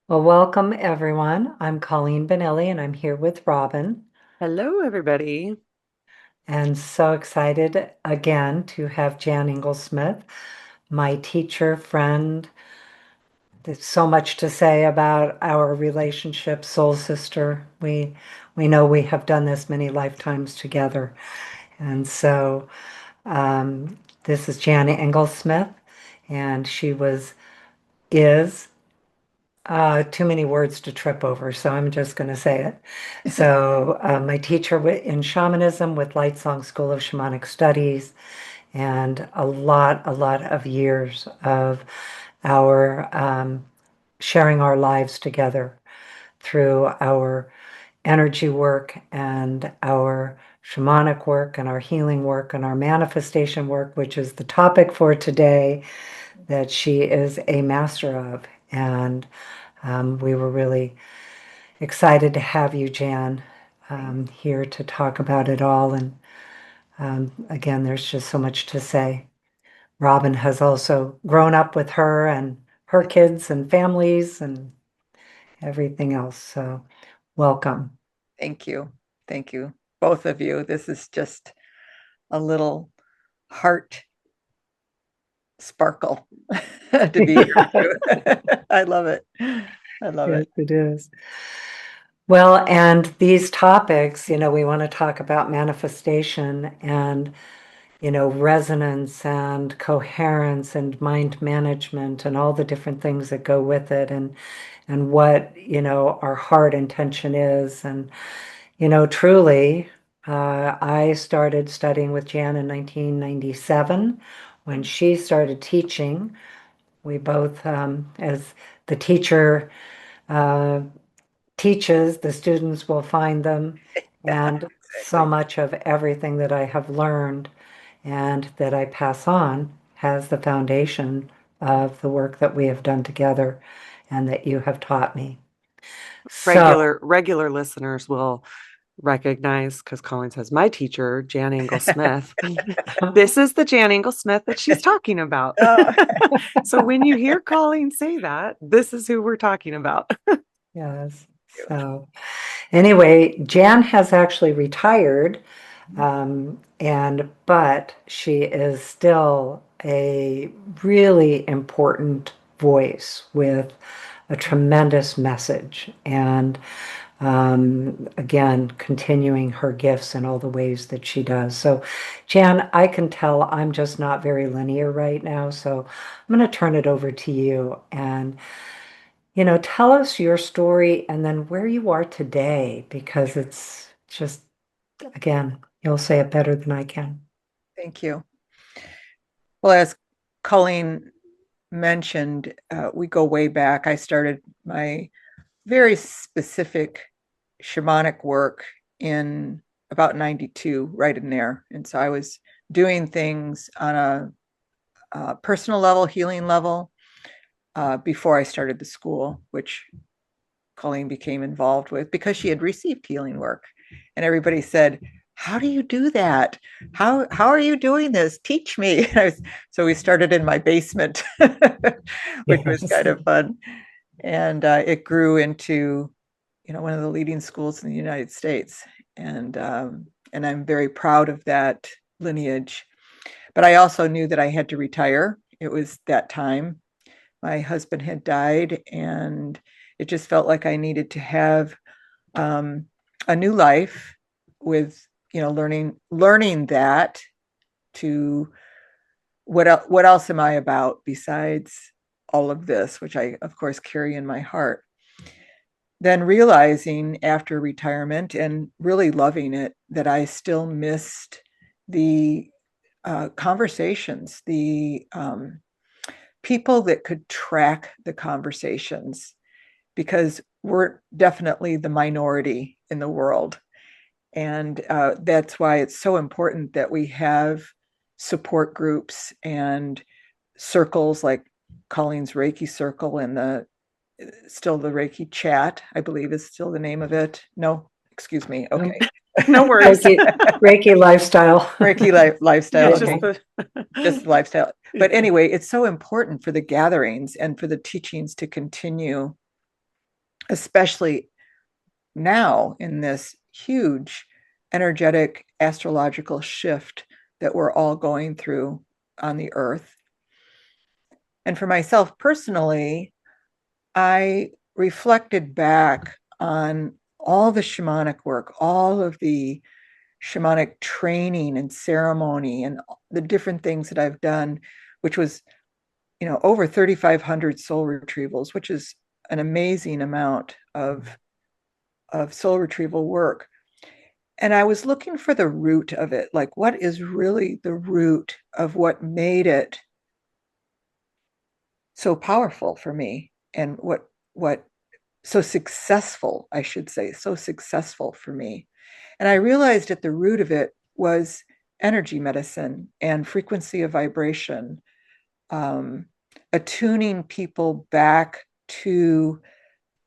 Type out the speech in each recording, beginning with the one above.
Well, welcome everyone. I'm Colleen Benelli and I'm here with Robyn. Hello, everybody. And so excited again to have Jan Engels-Smith, my teacher, friend. There's so much to say about our relationship, soul sister. We know we have done this many lifetimes together. And so this is Jan Engels-Smith, and she is too many words to trip over, so I'm just going to say it. So, my teacher in shamanism with LightSong School of Shamanic Studies, and a lot of years of our sharing our lives together through our energy work and our shamanic work and our healing work and our manifestation work, which is the topic for today, that she is a master of. And we were really excited to have you, Jan, here to talk about it all. And again, there's just so much to say. Robyn has also grown up with her and her kids and families and everything else. So, welcome. Thank you. Thank you, both of you. This is just a little heart sparkle to be here too. I love it. I love Yes, it. it is. Well, and these topics, we want to talk about manifestation and resonance and coherence and mind management and all the different things that go with it and what, our heart intention is. And, truly, I started studying with Jan in 1997 when she started teaching. We both, as the teacher uh, teaches, the students will find them. Yeah, And so exactly. much of everything that I have learned and that I pass on has the foundation of the work that we have done together and that you have taught me. So, Regular listeners will recognize because Colleen says my teacher, Jan Engels-Smith. This is the Jan Engels-Smith that she's talking about. uh, So when you hear Colleen say that, this is who we're talking about. yes. So, anyway, Jan has actually retired, but she is still a really important voice with a tremendous message. And again, continuing her gifts in all the ways that she does. So, Jan, I can tell I'm just not very linear right now. So, I'm going to turn it over to you and, tell us your story and then where you are today, because it's just, again, you'll say it better than I can. Thank you. Well, as Colleen mentioned, we go way back. I started my very specific shamanic work in about 92, right in there. And so I was doing things on a personal level, healing level, before I started the school, which Colleen became involved with because she had received healing work. And everybody said, how do you do that? How are you doing this? Teach me. So we started in my basement, which was Yes. kind of fun. And it grew into, one of the leading schools in the United States. And I'm very proud of that lineage. But I also knew that I had to retire. It was that time. My husband had died, and it just felt like I needed to have um, a new life with, learning that to what else am I about besides all of this, which I of course carry in my heart. Then realizing after retirement and really loving it that I still missed the conversations, the people that could track the conversations, because we're definitely the minority in the world. And that's why it's so important that we have support groups and circles like Colleen's Reiki Circle and still the Reiki Chat, I believe is still the name of it. No, excuse me. Okay. No worries. Reiki, Reiki lifestyle. Reiki lifestyle. Yeah. It's okay. Just the lifestyle. But anyway, it's so important for the gatherings and for the teachings to continue especially now in this huge energetic astrological shift that we're all going through on the earth. And for myself personally, I reflected back on all the shamanic work, all of the shamanic training and ceremony and the different things that I've done, which was, over 3,500 soul retrievals, which is an amazing amount of soul retrieval work. And I was looking for the root of it, like what is really the root of what made it so powerful for me, and what so successful, I should say, so successful for me. And I realized at the root of it was energy medicine and frequency of vibration, attuning people back to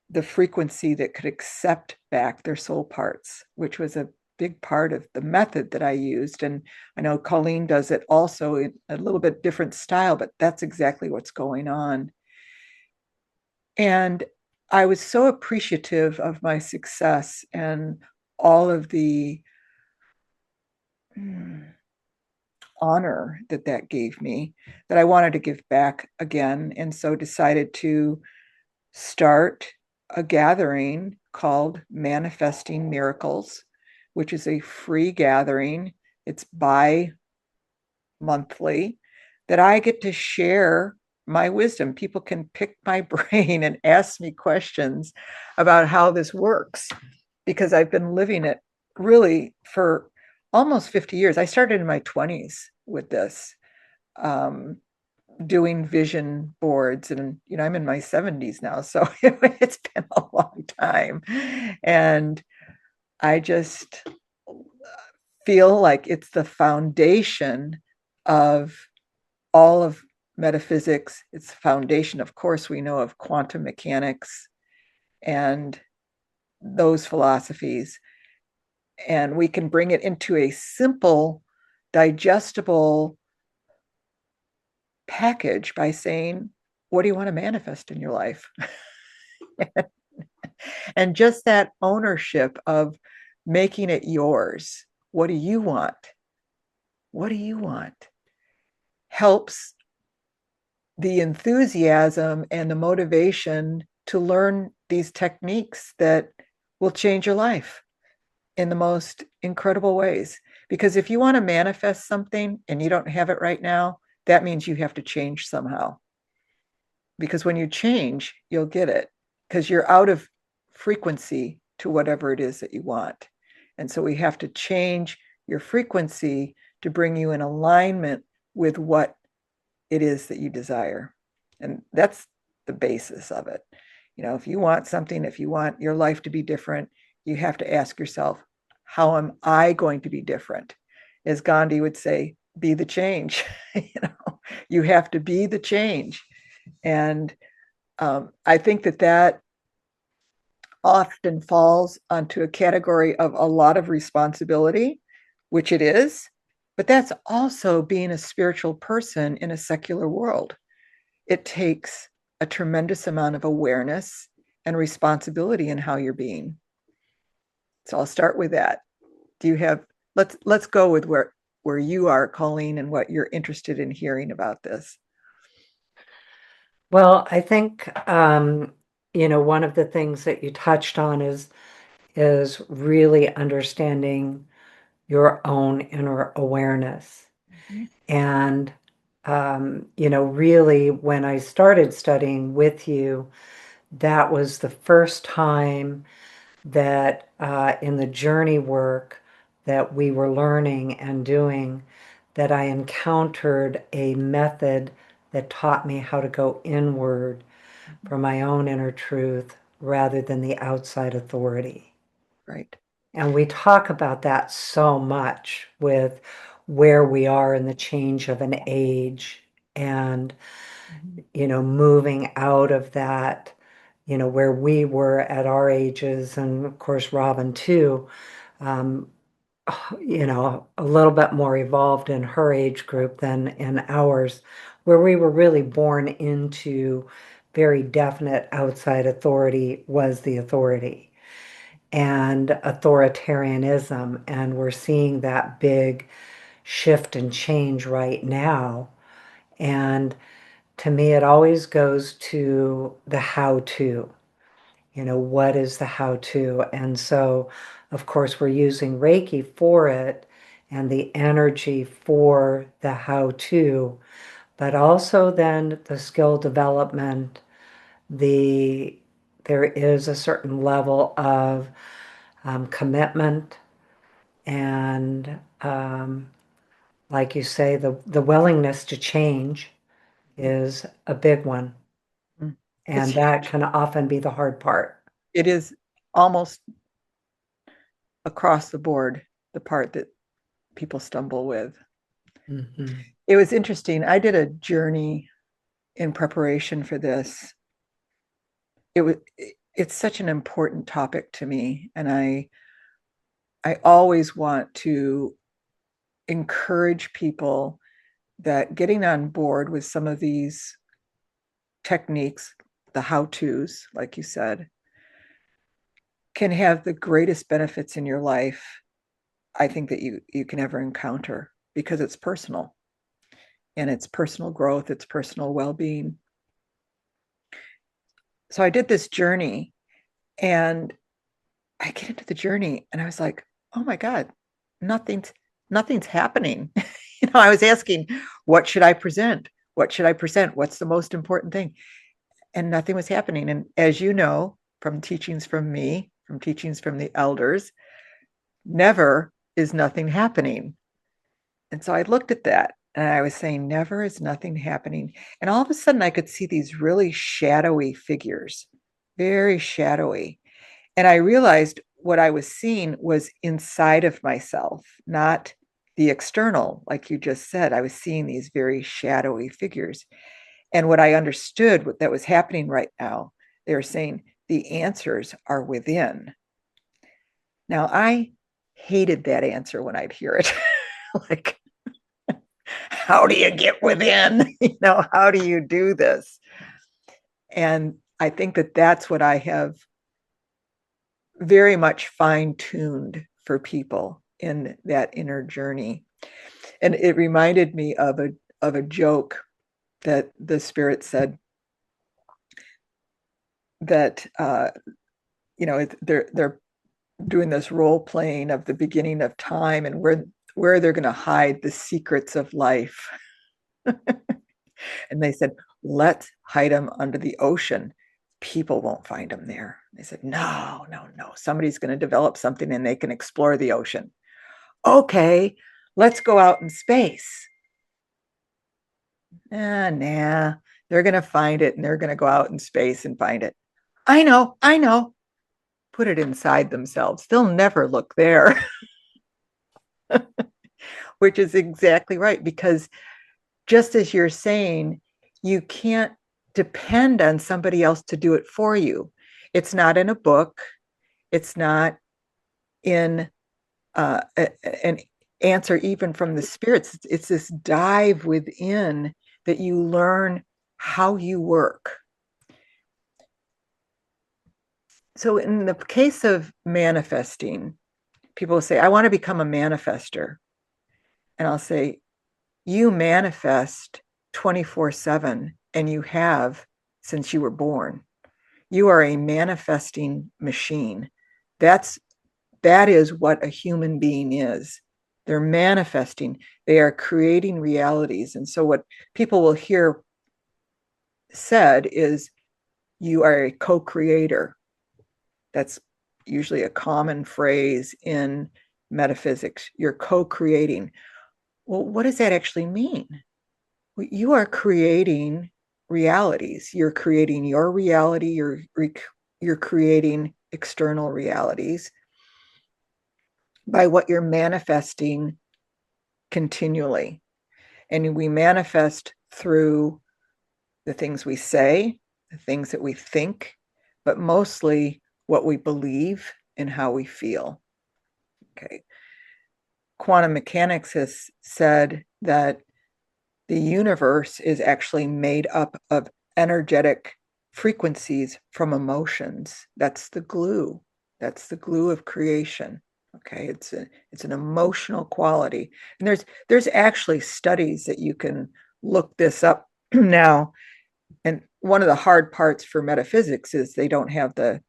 the frequency that could accept back their soul parts, which was a big part of the method that I used. And I know Colleen does it also in a little bit different style, but that's exactly what's going on. And I was so appreciative of my success and all of the honor that that gave me, that I wanted to give back again. And so decided to start a gathering called Manifesting Miracles, which is a free gathering. It's bi-monthly, that I get to share my wisdom. People can pick my brain and ask me questions about how this works, because I've been living it really for almost 50 years. I started in my 20s with this, doing vision boards, and I'm in my 70s now, so it's been a long time. And I just feel like it's the foundation of all of metaphysics. It's the foundation, of course, we know of quantum mechanics and those philosophies. And we can bring it into a simple, digestible package by saying, what do you want to manifest in your life? And just that ownership of making it yours. What do you want? What do you want? Helps the enthusiasm and the motivation to learn these techniques that will change your life in the most incredible ways. Because if you want to manifest something and you don't have it right now, that means you have to change somehow. Because when you change, you'll get it, because you're out of frequency to whatever it is that you want. And so we have to change your frequency to bring you in alignment with what it is that you desire. And that's the basis of it. If you want something, if you want your life to be different, you have to ask yourself, how am I going to be different? As Gandhi would say, be the change. You have to be the change. And I think that often falls onto a category of a lot of responsibility, which it is, but that's also being a spiritual person in a secular world. It takes a tremendous amount of awareness and responsibility in how you're being. So I'll start with that. Let's go with where you are, Colleen, and what you're interested in hearing about this. Well, I think one of the things that you touched on is really understanding your own inner awareness. Mm-hmm. And really, when I started studying with you, that was the first time that in the journey work that we were learning and doing, that I encountered a method that taught me how to go inward for my own inner truth rather than the outside authority. Right. And we talk about that so much with where we are in the change of an age and, moving out of that, where we were at our ages, and of course, Robyn too, um, a little bit more evolved in her age group than in ours, where we were really born into very definite outside authority was the authority and authoritarianism. And we're seeing that big shift and change right now. And to me, it always goes to the how to. What is the how to? And so, of course, we're using Reiki for it and the energy for the how to, but also then the skill development, the there is a certain level of commitment and like you say, the willingness to change is a big one. Mm. It's And that huge. can often be the hard part. It is almost across the board the part that people stumble with. Mhm. It was interesting. I did a journey in preparation for this. It's such an important topic to me, and I always want to encourage people that getting on board with some of these techniques, the how-tos, like you said, can have the greatest benefits in your life, I think, that you can ever encounter, because it's personal, and it's personal growth, it's personal well-being. So I did this journey, and I get into the journey and I was like, oh my God, nothing's happening. I was asking, what should I present? What should I present? What's the most important thing? And nothing was happening. And as you know, from teachings from me, from teachings from the elders, never is nothing happening. And so I looked at that and I was saying, never is nothing happening. And all of a sudden I could see these really shadowy figures, very shadowy. And I realized what I was seeing was inside of myself, not the external, like you just said. I was seeing these very shadowy figures. And what I understood, what that was happening right now, they were saying the answers are within. Now, I hated that answer when I'd hear it. Like, how do you get within? How do you do this? And I think that that's what I have very much fine-tuned for people in that inner journey. And it reminded me of a joke that the spirit said, that they're doing this role playing of the beginning of time, and where they're going to hide the secrets of life. And they said, let's hide them under the ocean. People won't find them there. They said, no, no, no. Somebody's going to develop something and they can explore the ocean. Okay, let's go out in space. Nah, they're going to find it and they're going to go out in space and find it. I know. Put it inside themselves. They'll never look there. Which is exactly right, because just as you're saying, you can't depend on somebody else to do it for you. It's not in a book. It's not in an answer even from the spirits. It's this dive within that you learn how you work. So in the case of manifesting, people say, I want to become a manifester. And I'll say, you manifest 24/7, and you have since you were born. You are a manifesting machine. That is what a human being is. They're manifesting. They are creating realities. And so what people will hear said is, you are a co-creator. That's usually a common phrase in metaphysics. You're co-creating. Well, what does that actually mean? You are creating realities. You're creating your reality. You're creating external realities by what you're manifesting continually. And we manifest through the things we say, the things that we think, but mostly what we believe and how we feel. Okay. Quantum mechanics has said that the universe is actually made up of energetic frequencies from emotions. That's the glue. That's the glue of creation. Okay, it's an emotional quality. And there's actually studies that you can look this up now. And one of the hard parts for metaphysics is they don't have the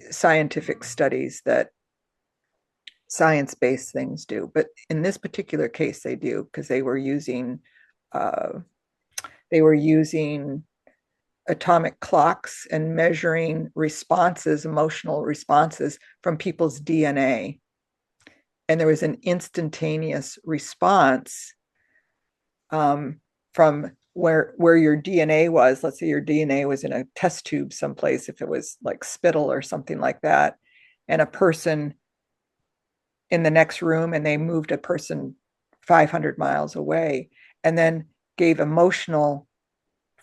scientific studies that science-based things do. But in this particular case, they do, because they were using atomic clocks and measuring responses, emotional responses from people's DNA. And there was an instantaneous response from where your DNA was. Let's say your DNA was in a test tube someplace, if it was like spittle or something like that, and a person in the next room, and they moved a person 500 miles away and then gave emotional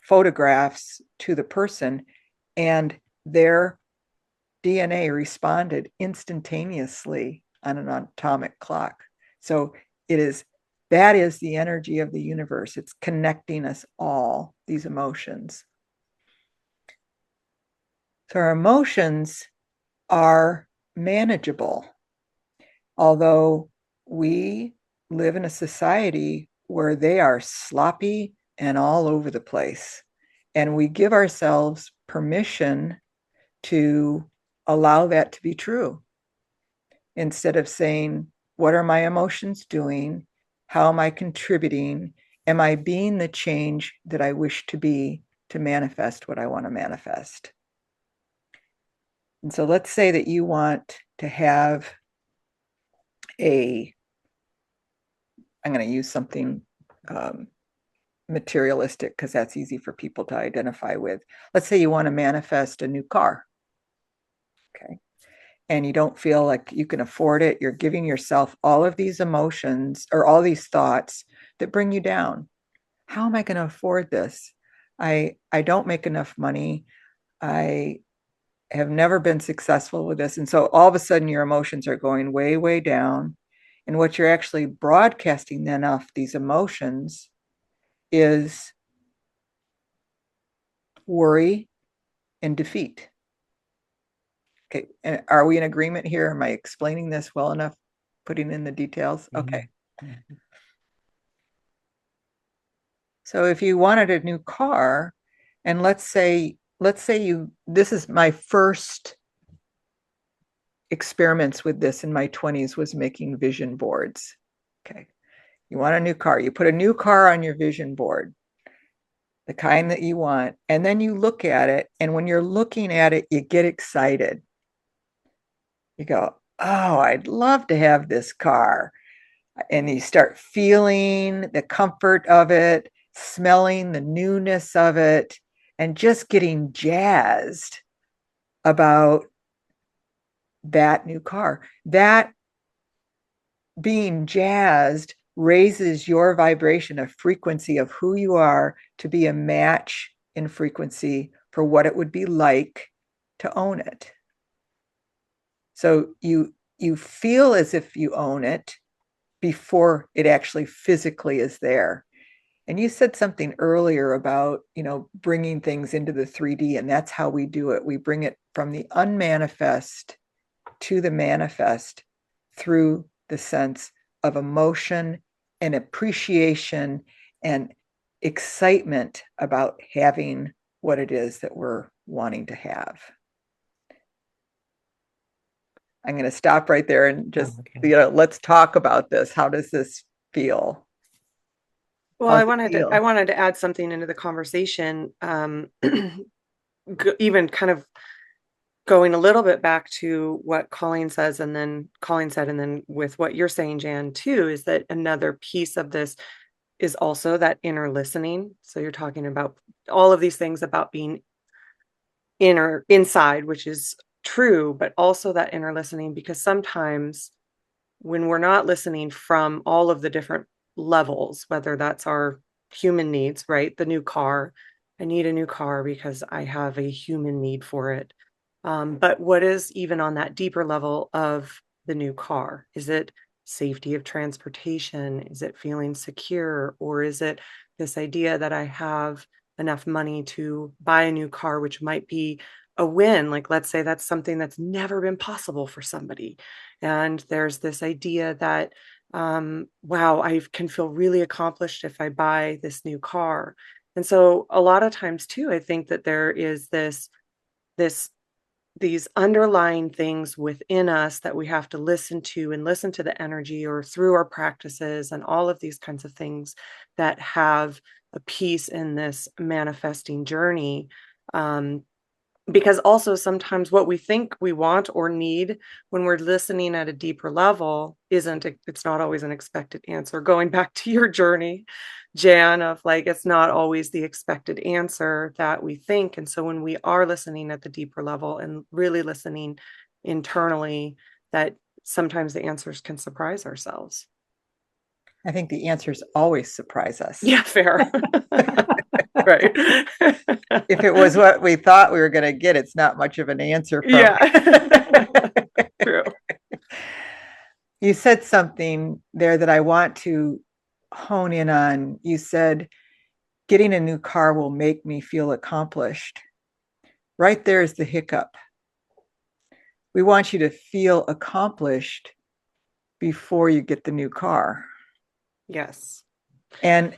photographs to the person, and their DNA responded instantaneously on an atomic clock. So that is the energy of the universe. It's connecting us all, these emotions. So our emotions are manageable, although we live in a society where they are sloppy and all over the place. And we give ourselves permission to allow that to be true, instead of saying, what are my emotions doing? How am I contributing? Am I being the change that I wish to be to manifest what I want to manifest? And so let's say that you want to have I'm going to use something materialistic because that's easy for people to identify with. Let's say you want to manifest a new car. Okay. And you don't feel like you can afford it. You're giving yourself all of these emotions or all these thoughts that bring you down. How am I going to afford this? I don't make enough money. I have never been successful with this. And so all of a sudden your emotions are going way, way down. And what you're actually broadcasting then off these emotions is worry and defeat. Okay. And are we in agreement here? Am I explaining this well enough? Putting in the details? Okay. Mm-hmm. So if you wanted a new car, and let's say this is my first experiments with this in my 20s, was making vision boards. Okay. You want a new car. You put a new car on your vision board, the kind that you want, and then you look at it. And when you're looking at it, you get excited. You go, oh, I'd love to have this car. And you start feeling the comfort of it, smelling the newness of it, and just getting jazzed about that new car. That being jazzed raises your vibration, a frequency of who you are, to be a match in frequency for what it would be like to own it. So you feel as if you own it before it actually physically is there. And you said something earlier about, bringing things into the 3D, and that's how we do it. We bring it from the unmanifest to the manifest through the sense of emotion and appreciation and excitement about having what it is that we're wanting to have. I'm going to stop right there and just, let's talk about this. How does this feel? Well, I wanted to add something into the conversation, even kind of going a little bit back to what Colleen says, and then Colleen said, and then with what you're saying, Jan, too, is that another piece of this is also that inner listening. So you're talking about all of these things about being inside, which is true, but also that inner listening, because sometimes when we're not listening from all of the different levels, whether that's our human needs, right? The new car, I need a new car because I have a human need for it. But what is even on that deeper level of the new car? Is it safety of transportation? Is it feeling secure? Or is it this idea that I have enough money to buy a new car, which might be a win. Like, let's say that's something that's never been possible for somebody. And there's this idea that, wow, I can feel really accomplished if I buy this new car. And so a lot of times too, I think that there is this these underlying things within us that we have to listen to, and listen to the energy, or through our practices and all of these kinds of things that have a piece in this manifesting journey. Because also sometimes what we think we want or need when we're listening at a deeper level it's not always an expected answer. Going back to your journey, Jan, of like, it's not always the expected answer that we think. And so when we are listening at the deeper level and really listening internally, that sometimes the answers can surprise ourselves. I think the answers always surprise us. Yeah, fair. Right. If it was what we thought we were going to get, it's not much of an answer from. Yeah. True. You said something there that I want to hone in on. You said, getting a new car will make me feel accomplished. Right there is the hiccup. We want you to feel accomplished before you get the new car. Yes. And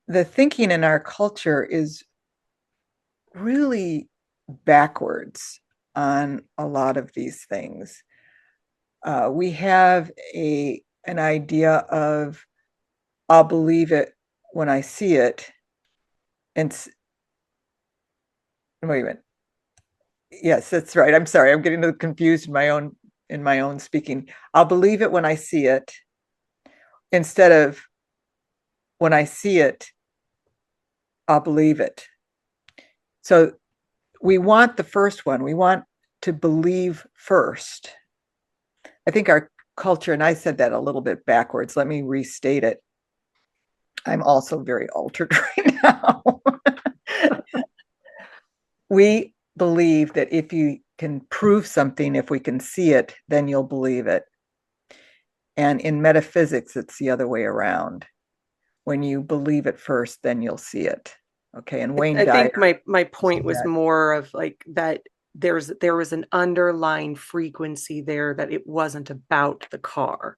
the thinking in our culture is really backwards on a lot of these things. We have an idea of, I'll believe it when I see it. And wait a minute. Yes, that's right. I'm sorry. I'm getting confused in my own speaking. I'll believe it when I see it, instead of when I see it, I'll believe it. So we want the first one. We want to believe first. I think our culture, and I said that a little bit backwards. Let me restate it. I'm also very altered right now. We believe that if you can prove something, if we can see it, then you'll believe it. And in metaphysics, it's the other way around. When you believe it first, then you'll see it. Okay. And Wayne I Dyer, think my point was more of like that there was an underlying frequency there, that it wasn't about the car.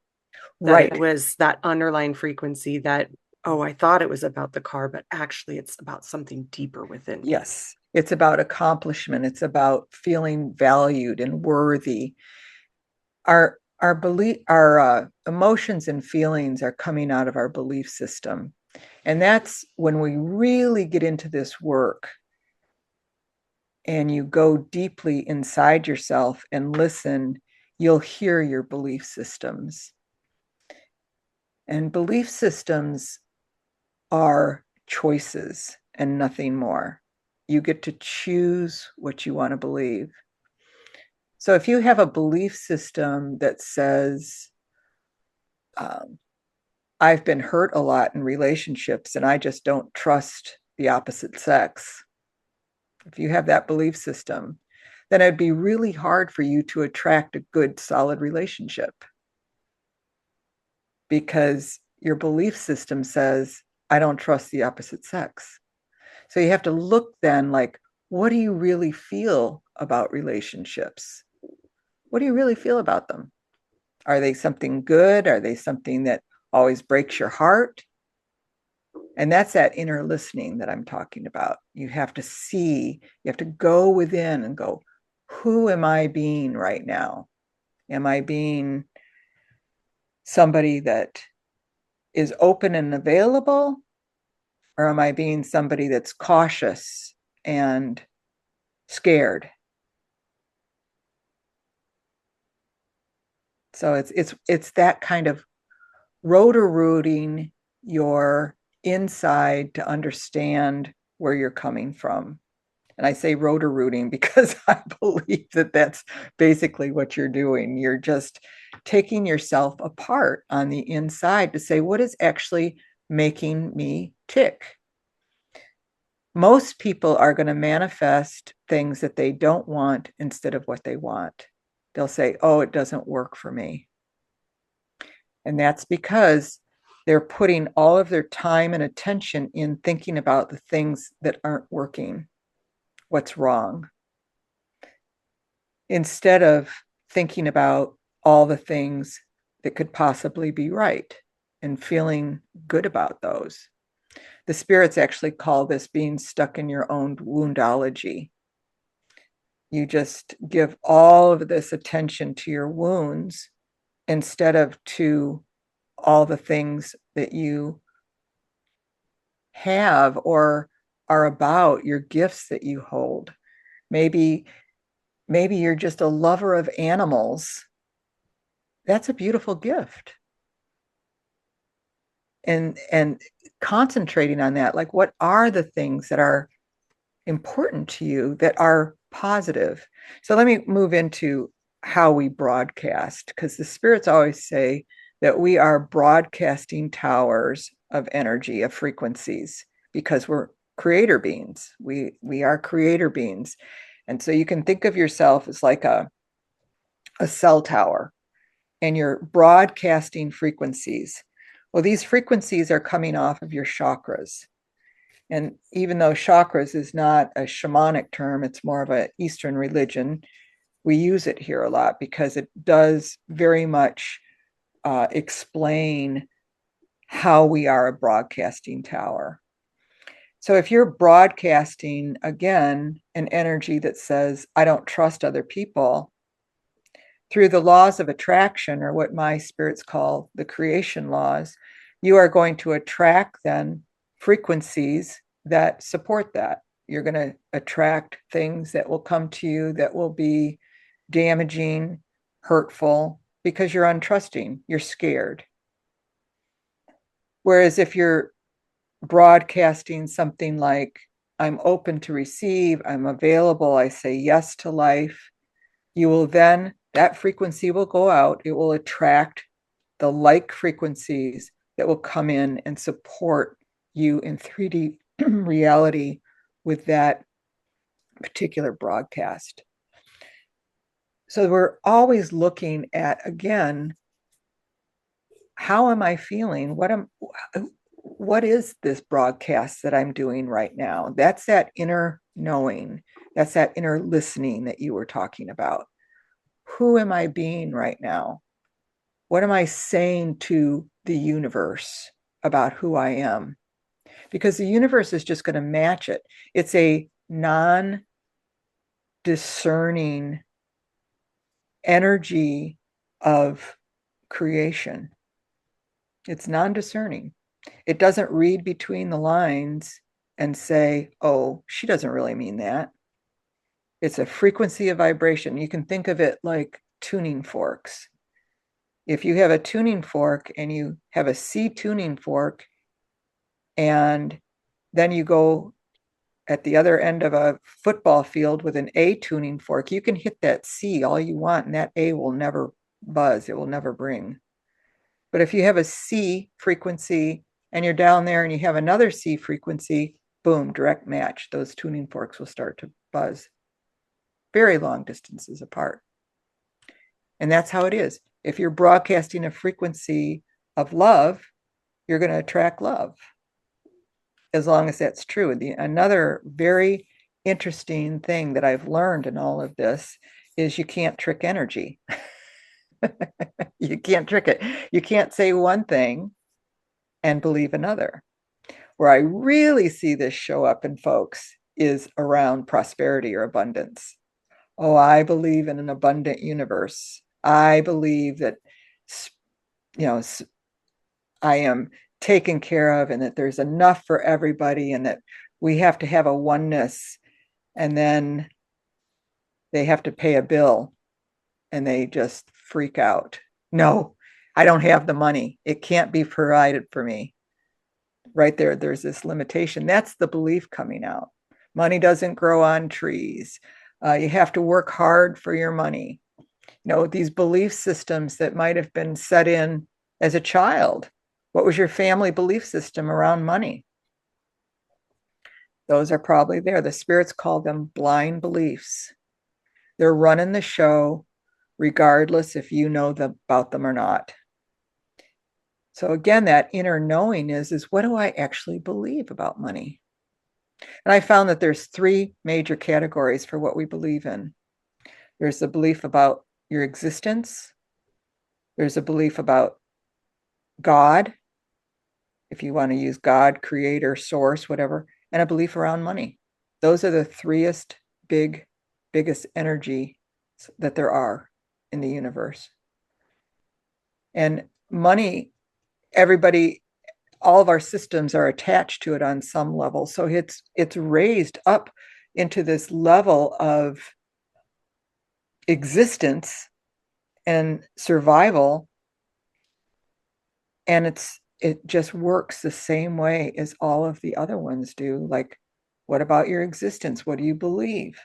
That right. It was that underlying frequency that, oh, I thought it was about the car, but actually it's about something deeper within me. Yes. It's about accomplishment. It's about feeling valued and worthy. Our emotions and feelings are coming out of our belief system. And that's when we really get into this work and you go deeply inside yourself and listen, you'll hear your belief systems. And belief systems are choices and nothing more. You get to choose what you want to believe. So if you have a belief system that says, I've been hurt a lot in relationships and I just don't trust the opposite sex. If you have that belief system, then it'd be really hard for you to attract a good, solid relationship, because your belief system says, I don't trust the opposite sex. So you have to look then, like, what do you really feel about relationships? What do you really feel about them? Are they something good? Are they something that always breaks your heart? And that's that inner listening that I'm talking about. You have to see, you have to go within and go, who am I being right now? Am I being somebody that is open and available? Or am I being somebody that's cautious and scared? So it's that kind of rotor-rooting your inside to understand where you're coming from. And I say rotor-rooting because I believe that that's basically what you're doing. You're just taking yourself apart on the inside to say, what is actually making me tick? Most people are going to manifest things that they don't want instead of what they want. They'll say, oh, it doesn't work for me. And that's because They're putting all of their time and attention in thinking about the things that aren't working, what's wrong, instead of thinking about all the things that could possibly be right and feeling good about those. The spirits actually call this being stuck in your own woundology. You just give all of this attention to your wounds instead of to all the things that you have or are about, your gifts that you hold. Maybe you're just a lover of animals. That's a beautiful gift. And concentrating on that, like, what are the things that are important to you that are positive? So let me move into how we broadcast, because the spirits always say that we are broadcasting towers of energy, of frequencies, because we're creator beings. We are creator beings. And so you can think of yourself as like a cell tower, and you're broadcasting frequencies. Well, these frequencies are coming off of your chakras. And even though chakras is not a shamanic term, it's more of an Eastern religion, we use it here a lot because it does very much explain how we are a broadcasting tower. So if you're broadcasting, again, an energy that says, I don't trust other people, through the laws of attraction, or what my spirits call the creation laws, you are going to attract then frequencies that support that. You're going to attract things that will come to you that will be damaging, hurtful, because you're untrusting, you're scared. Whereas if you're broadcasting something like, I'm open to receive, I'm available, I say yes to life, you will then, that frequency will go out, it will attract the like frequencies that will come in and support you in 3D reality with that particular broadcast. So we're always looking at, again, how am I feeling? What is this broadcast that I'm doing right now? That's that inner knowing. That's that inner listening that you were talking about. Who am I being right now? What am I saying to the universe about who I am? Because the universe is just going to match it. It's a non-discerning energy of creation. It's non-discerning. It doesn't read between the lines and say, oh, she doesn't really mean that. It's a frequency of vibration. You can think of it like tuning forks. If you have a tuning fork and you have a C tuning fork, and then you go at the other end of a football field with an A tuning fork, you can hit that C all you want, and that A will never buzz. It will never bring. But if you have a C frequency and you're down there and you have another C frequency, boom, direct match. Those tuning forks will start to buzz very long distances apart. And that's how it is. If you're broadcasting a frequency of love, you're going to attract love, as long as that's true. Another very interesting thing that I've learned in all of this is you can't trick energy. You can't trick it. You can't say one thing and believe another. Where I really see this show up in folks is around prosperity or abundance. Oh, I believe in an abundant universe. I believe that, I am taken care of and that there's enough for everybody and that we have to have a oneness. And then they have to pay a bill and they just freak out. No, I don't have the money. It can't be provided for me. Right there, there's this limitation. That's the belief coming out. Money doesn't grow on trees. You have to work hard for your money. These belief systems that might have been set in as a child. What was your family belief system around money? Those are probably there. The spirits call them blind beliefs. They're running the show regardless if you know about them or not. So again, that inner knowing is what do I actually believe about money? And I found that there's three major categories for what we believe in. There's the belief about your existence. There's a belief about God, if you want to use God, creator, source, whatever, and a belief around money. Those are the biggest energy that there are in the universe. And money, everybody, all of our systems are attached to it on some level. So it's raised up into this level of existence and survival, and it just works the same way as all of the other ones do. Like, what about your existence? What do you believe?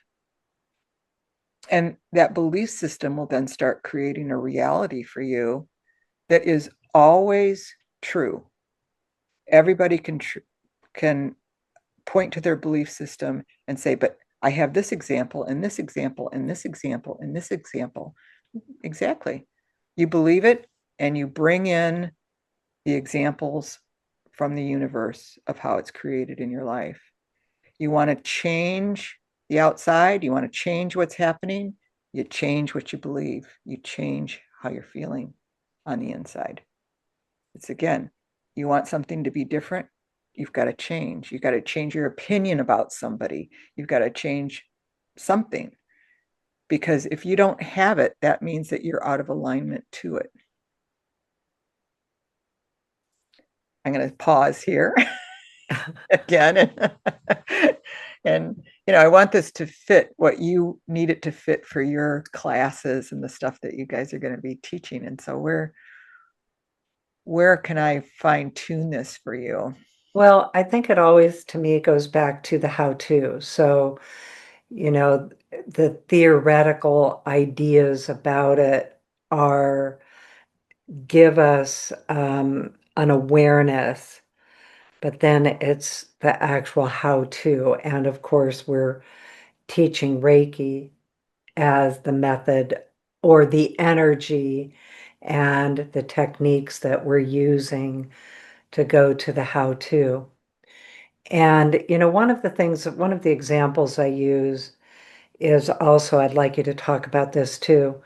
And that belief system will then start creating a reality for you that is always true. Everybody can point to their belief system and say, but I have this example and this example and this example and this example. Exactly. You believe it and you bring in the examples from the universe of how it's created in your life. You want to change the outside, you want to change what's happening, you change what you believe, you change how you're feeling on the inside. It's again, you want something to be different, you've got to change. You've got to change your opinion about somebody. You've got to change something. Because if you don't have it, that means that you're out of alignment to it. I'm going to pause here again. And, I want this to fit what you need it to fit for your classes and the stuff that you guys are going to be teaching. And so where can I fine tune this for you? Well, I think it always, to me, goes back to the how-to. So, the theoretical ideas about it are give us an awareness, but then it's the actual how-to. And of course, we're teaching Reiki as the method or the energy and the techniques that we're using to go to the how-to. And, one of the examples I use is also, I'd like you to talk about this too.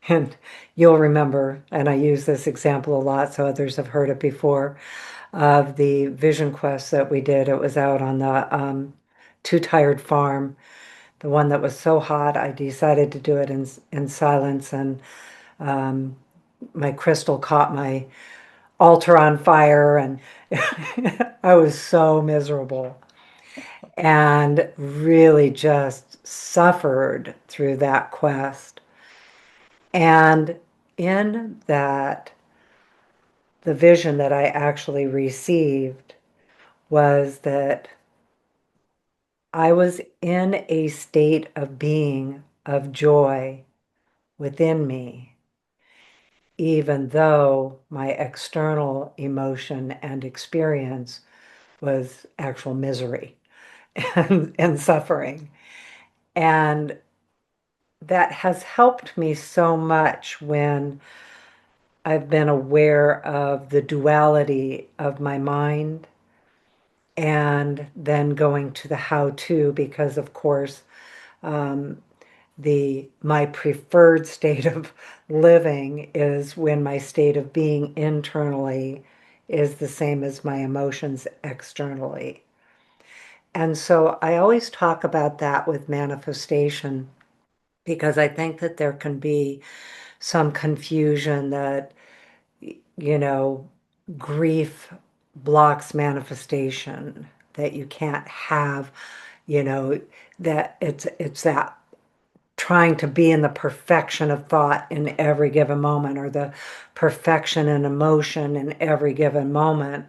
And you'll remember, and I use this example a lot, so others have heard it before, of the vision quest that we did. It was out on the Too Tired Farm, the one that was so hot, I decided to do it in silence, and my crystal caught my altar on fire, and I was so miserable and really just suffered through that quest. And in that, the vision that I actually received was that I was in a state of being, of joy within me, even though my external emotion and experience was actual misery and suffering. And that has helped me so much when I've been aware of the duality of my mind and then going to the how-to, because of course um, my preferred state of living is when my state of being internally is the same as my emotions externally. And so I always talk about that with manifestation, because I think that there can be some confusion that, you know, grief blocks manifestation, that you can't have, you know, that it's that trying to be in the perfection of thought in every given moment, or the perfection in emotion in every given moment,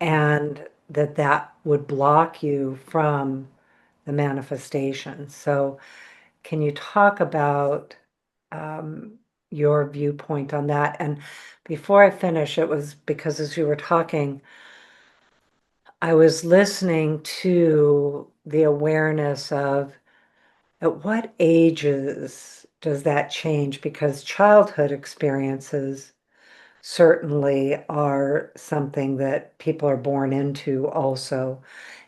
and that would block you from the manifestation. So can you talk about um, your viewpoint on that? And before I finish, it was because as you were talking, I was listening to the awareness of at what ages does that change? Because childhood experiences certainly are something that people are born into also.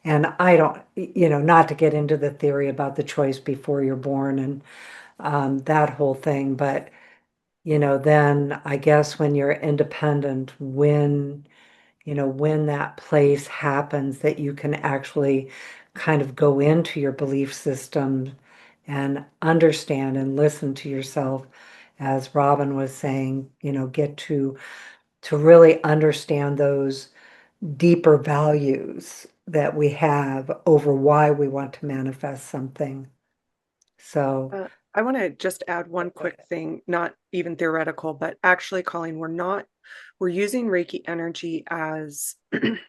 And I don't, not to get into the theory about the choice before you're born and that whole thing, but then I guess when you're independent, when that place happens that you can actually kind of go into your belief system and understand and listen to yourself, as Robin was saying, get to really understand those deeper values that we have over why we want to manifest something. So, I want to just add one quick thing, not even theoretical, but actually, Colleen, we're using Reiki energy as the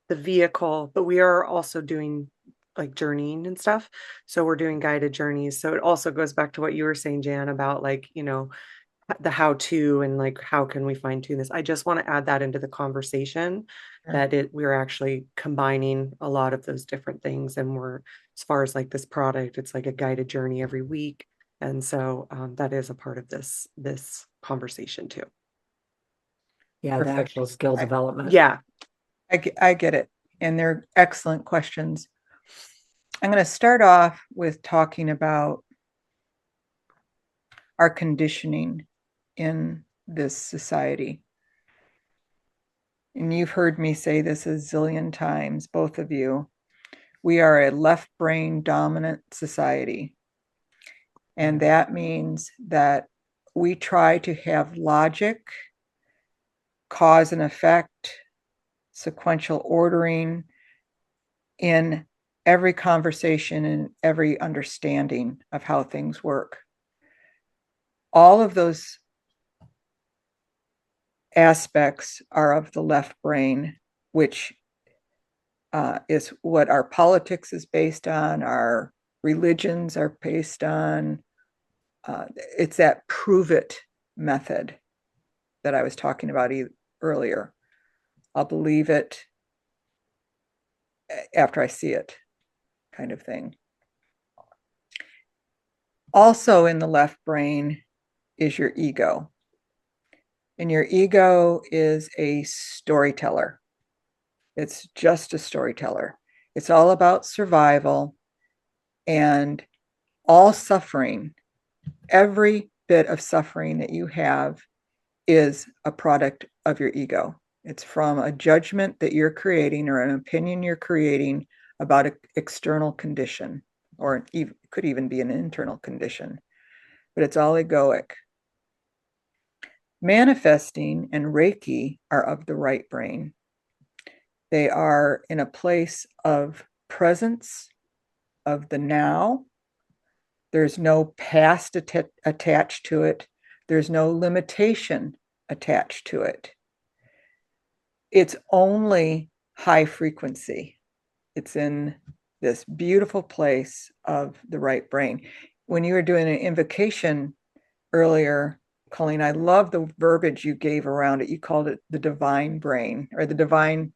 vehicle, but we are also doing like journeying and stuff. So we're doing guided journeys. So it also goes back to what you were saying, Jan, about like, the how to and like how can we fine tune this. I just want to add that into the conversation that we're actually combining a lot of those different things. And we're, as far as like this product, it's like a guided journey every week. And so that is a part of this conversation too. yeah, the Perfect. actual skill development. Yeah. I get it. And they're excellent questions. I'm going to start off with talking about our conditioning in this society. And you've heard me say this a zillion times, both of you. We are a left brain dominant society. And that means that we try to have logic, cause and effect, sequential ordering in every conversation and every understanding of how things work. All of those aspects are of the left brain, which is what our politics is based on, our religions are based on. It's that prove it method that I was talking about earlier. I'll believe it after I see it, kind of thing. Also in the left brain is your ego. And your ego is a storyteller. It's just a storyteller. It's all about survival, and all suffering, every bit of suffering that you have is a product of your ego. It's from a judgment that you're creating or an opinion you're creating about an external condition, or it could even be an internal condition, but it's all egoic. Manifesting and Reiki are of the right brain. They are in a place of presence of the now. There's no past attached to it. There's no limitation attached to it. It's only high frequency. It's in this beautiful place of the right brain. When you were doing an invocation earlier, Colleen, I love the verbiage you gave around it. You called it the divine brain, or the divine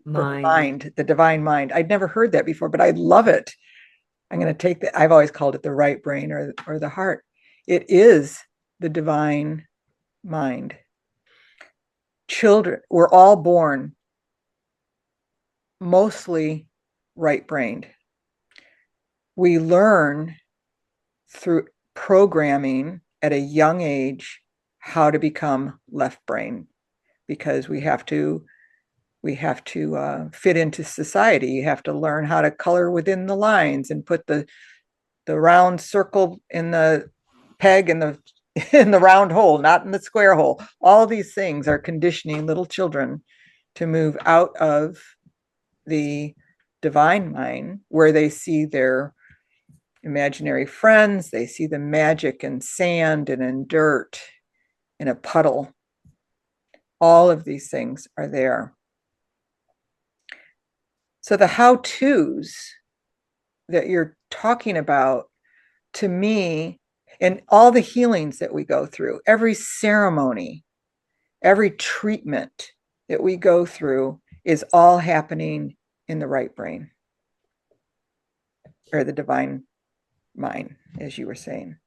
mind, the divine mind. I'd never heard that before, but I love it. I'm going to take that. I've always called it the right brain or the heart. It is the divine mind. Children, we're all born mostly right-brained. We learn through programming at a young age how to become left-brain, because we have to fit into society. You have to learn how to color within the lines and put the round circle in the peg in the round hole, not in the square hole. All these things are conditioning little children to move out of the divine mind, where they see their imaginary friends, they see the magic in sand and in dirt, in a puddle. All of these things are there. So the how-tos that you're talking about, to me, and all the healings that we go through, every ceremony, every treatment that we go through is all happening in the right brain, or the divine mind, as you were saying.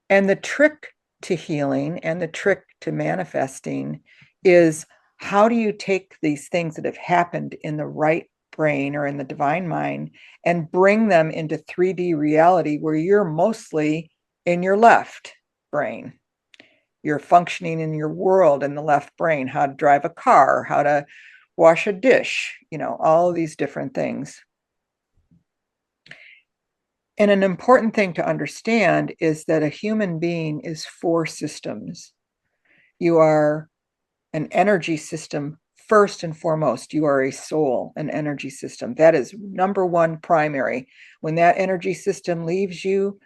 And the trick to healing and the trick to manifesting is, how do you take these things that have happened in the right brain or in the divine mind and bring them into 3D reality where you're mostly in your left brain? You're functioning in your world in the left brain, how to drive a car, how to wash a dish, all of these different things. And an important thing to understand is that a human being is 4 systems. You are an energy system first and foremost. You are a soul, an energy system. That is number 1 primary. When that energy system leaves you,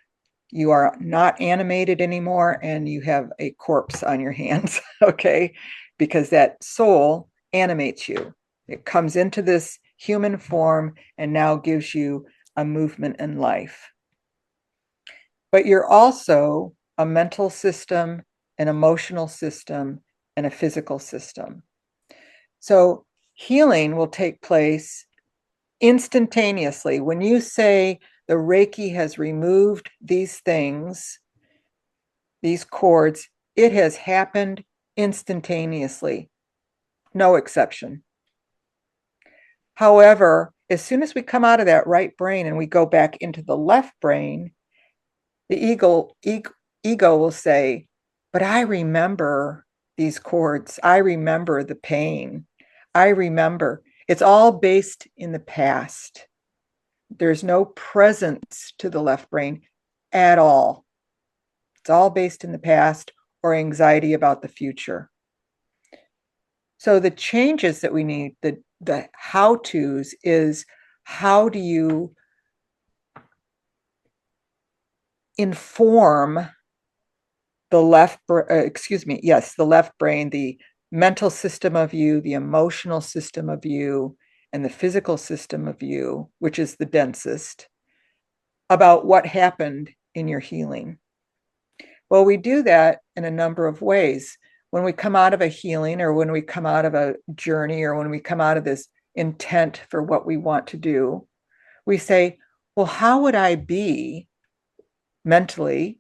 you are not animated anymore and you have a corpse on your hands, okay? Because that soul animates you. It comes into this human form and now gives you a movement in life. But you're also a mental system, an emotional system, and a physical system. So healing will take place instantaneously. When you say the Reiki has removed these things, these cords, it has happened instantaneously. No exception. However, as soon as we come out of that right brain and we go back into the left brain, the ego will say, but I remember these cords. I remember the pain. I remember. It's all based in the past. There's no presence to the left brain at all. It's all based in the past or anxiety about the future. So the changes that we need, the how-tos is, how do you inform the left brain, the mental system of you, the emotional system of you, and the physical system of you, which is the densest, about what happened in your healing. Well, we do that in a number of ways. When we come out of a healing, or when we come out of a journey, or when we come out of this intent for what we want to do, we say, well, how would I be mentally,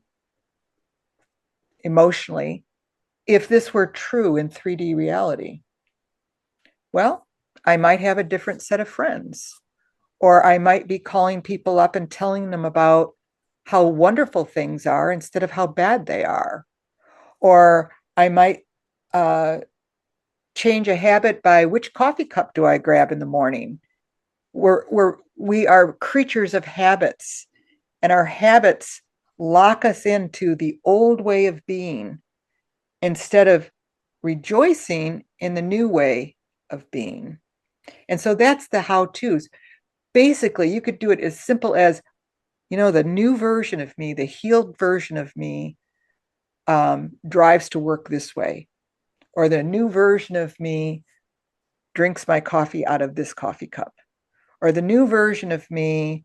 emotionally, if this were true in 3D reality? Well, I might have a different set of friends, or I might be calling people up and telling them about how wonderful things are instead of how bad they are. Or I might change a habit by, which coffee cup do I grab in the morning? We are creatures of habits, and our habits lock us into the old way of being instead of rejoicing in the new way of being. And so that's the how-tos. Basically, you could do it as simple as, the new version of me, the healed version of me, drives to work this way. Or the new version of me drinks my coffee out of this coffee cup. Or the new version of me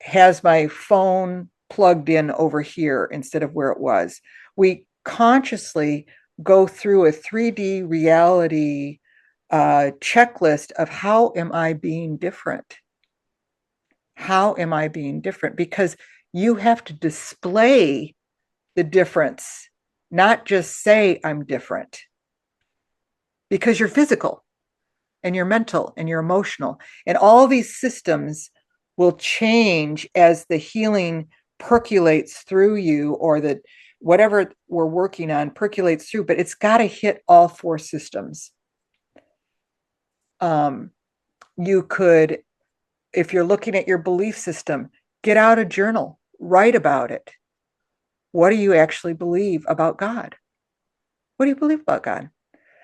has my phone plugged in over here instead of where it was. We consciously go through a 3D reality checklist of, how am I being different? How am I being different? Because you have to display the difference, not just say I'm different. Because you're physical and you're mental and you're emotional. And all these systems will change as the healing percolates through you, or that whatever we're working on percolates through, but it's got to hit all 4 systems. You could, if you're looking at your belief system, get out a journal, write about it. What do you actually believe about God? What do you believe about God?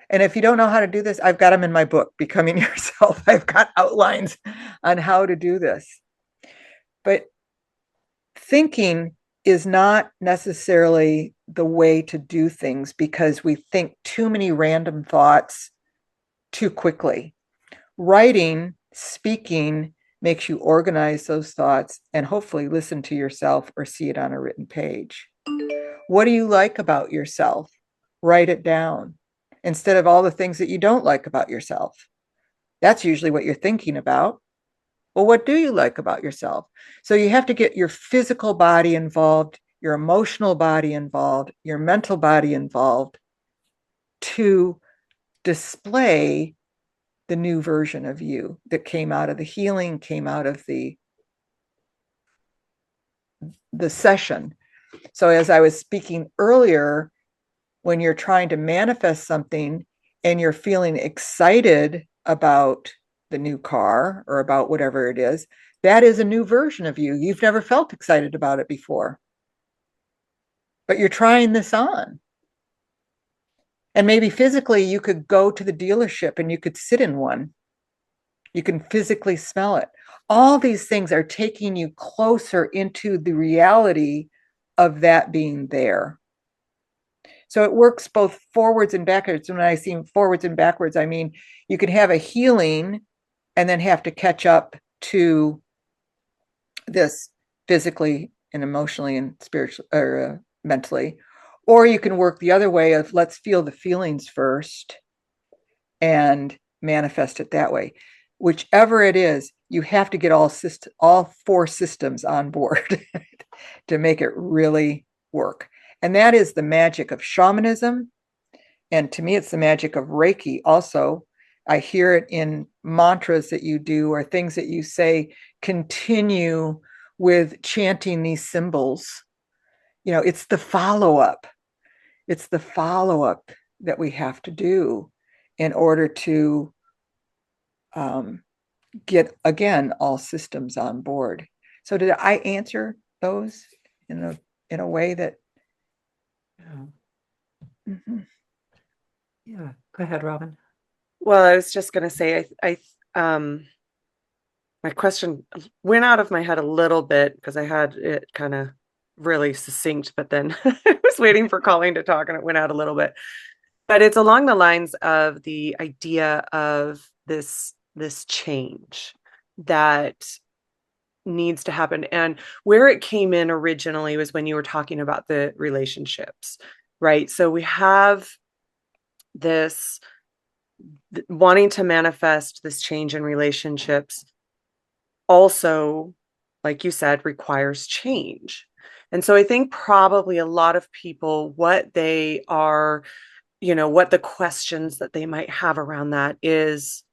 And if you don't know how to do this, I've got them in my book, Becoming Yourself. I've got outlines on how to do this. But thinking is not necessarily the way to do things, because we think too many random thoughts too quickly. Writing, speaking, makes you organize those thoughts and hopefully listen to yourself or see it on a written page. What do you like about yourself? Write it down instead of all the things that you don't like about yourself. That's usually what you're thinking about. Well, what do you like about yourself? So you have to get your physical body involved, your emotional body involved, your mental body involved, to display the new version of you that came out of the healing, came out of the session. So as I was speaking earlier, when you're trying to manifest something and you're feeling excited about the new car or about whatever it is, that is a new version of you. You've never felt excited about it before, but you're trying this on. And maybe physically you could go to the dealership and you could sit in one. You can physically smell it. All these things are taking you closer into the reality of that being there. So it works both forwards and backwards. When I see forwards and backwards, I mean, you can have a healing and then have to catch up to this physically and emotionally and spiritually or mentally. Or you can work the other way of let's feel the feelings first and manifest it that way. Whichever it is, you have to get all four systems on board to make it really work. And that is the magic of shamanism. And to me, it's the magic of Reiki also. I hear it in mantras that you do or things that you say. Continue with chanting these symbols. It's the follow-up. It's the follow-up that we have to do in order to get, again, all systems on board. So did I answer those in a way that... Yeah. Mm-hmm. Yeah. Go ahead, Robyn. Well, I was just going to say, my question went out of my head a little bit because I had it kind of really succinct, but then I was waiting for Colleen to talk and it went out a little bit. But it's along the lines of the idea of this change that needs to happen. And where it came in originally was when you were talking about the relationships, right? So we have this wanting to manifest this change in relationships also, like you said, requires change. And so I think probably a lot of people, what they are, what the questions that they might have around that is,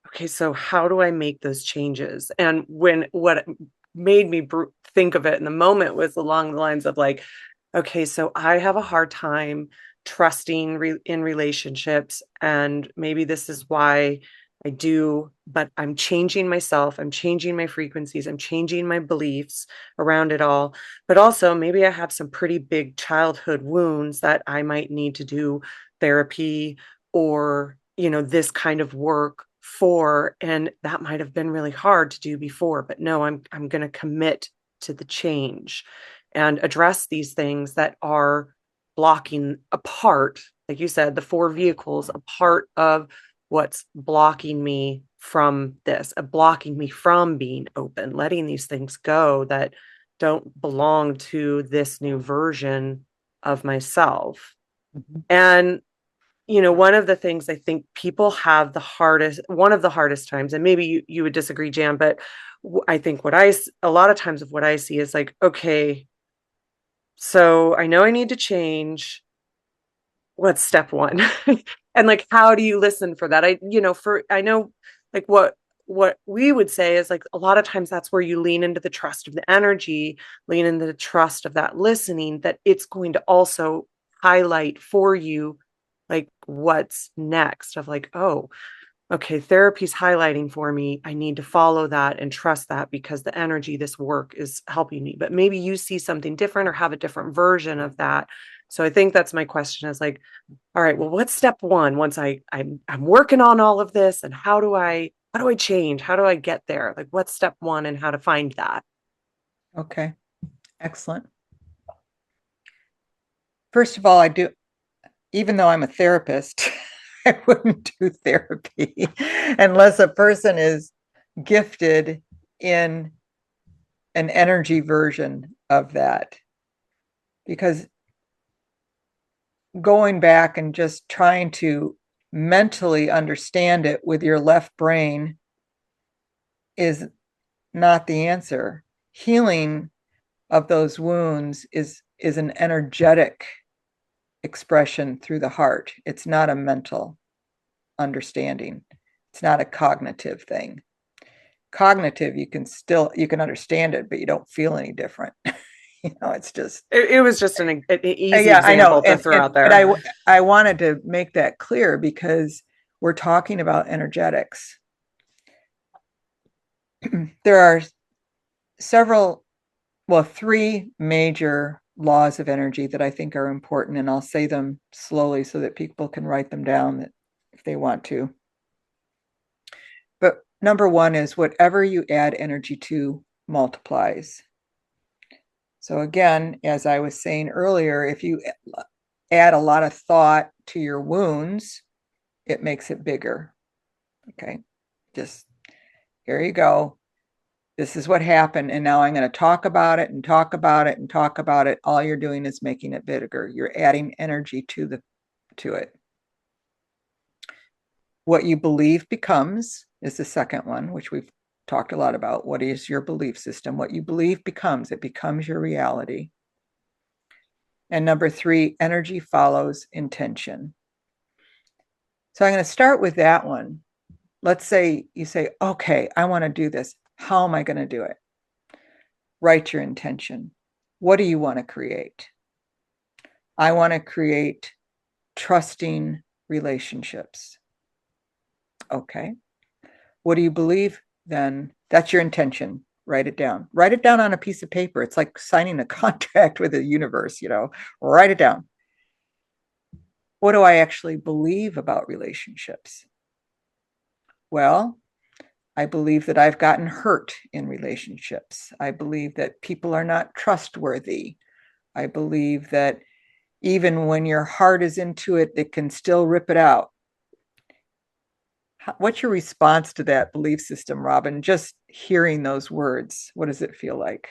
okay, so how do I make those changes? And what made me think of it in the moment was along the lines of like, okay, so I have a hard time trusting in relationships, and maybe this is why I do, but I'm changing myself, I'm changing my frequencies, I'm changing my beliefs around it all. But also maybe I have some pretty big childhood wounds that I might need to do therapy or, this kind of work for, and that might have been really hard to do before, but no, I'm going to commit to the change and address these things that are blocking a part, like you said, the four vehicles, a part of what's blocking me from this, blocking me from being open, letting these things go that don't belong to this new version of myself. Mm-hmm. And, one of the things I think people have one of the hardest times, and maybe you would disagree, Jan, but I think a lot of times of what I see is like, okay, so I know I need to change. What's step one? And like, how do you listen for that? I know like what we would say is like, a lot of times that's where you lean into the trust of the energy, lean into the trust of that listening, that it's going to also highlight for you, like what's next of like, oh, okay, therapy's highlighting for me. I need to follow that and trust that because the energy, this work is helping me. But maybe you see something different or have a different version of that. So I think that's my question is like, all right, well, what's step one once I'm working on all of this, and how do I change? How do I get there? Like, what's step one and how to find that? Okay. Excellent. First of all, even though I'm a therapist, I wouldn't do therapy unless a person is gifted in an energy version of that. Because going back and just trying to mentally understand it with your left brain is not the answer. Healing of those wounds is is an energetic expression through the heart. It's not a mental understanding. It's not a cognitive thing. Cognitive, you can understand it, but you don't feel any different. It's just it was just an easy yeah, I know. example to throw out there. But I wanted to make that clear because we're talking about energetics. There are three major laws of energy that I think are important, and I'll say them slowly so that people can write them down if they want to. But number one is whatever you add energy to multiplies. So again, as I was saying earlier, if you add a lot of thought to your wounds, it makes it bigger. Okay, just here you go. This is what happened. And now I'm going to talk about it and talk about it and talk about it. All you're doing is making it bigger. You're adding energy to it. What you believe becomes is the second one, which we've talked a lot about. What is your belief system? What you believe becomes, it becomes your reality. And number three, energy follows intention. So I'm going to start with that one. Let's say you say, okay, I want to do this. How am I going to do it? Write your intention. What do you want to create? I want to create trusting relationships. Okay. What do you believe then? That's your intention. Write it down. Write it down on a piece of paper. It's like signing a contract with the universe, write it down. What do I actually believe about relationships? Well, I believe that I've gotten hurt in relationships. I believe that people are not trustworthy. I believe that even when your heart is into it, it can still rip it out. What's your response to that belief system, Robyn? Just hearing those words, what does it feel like?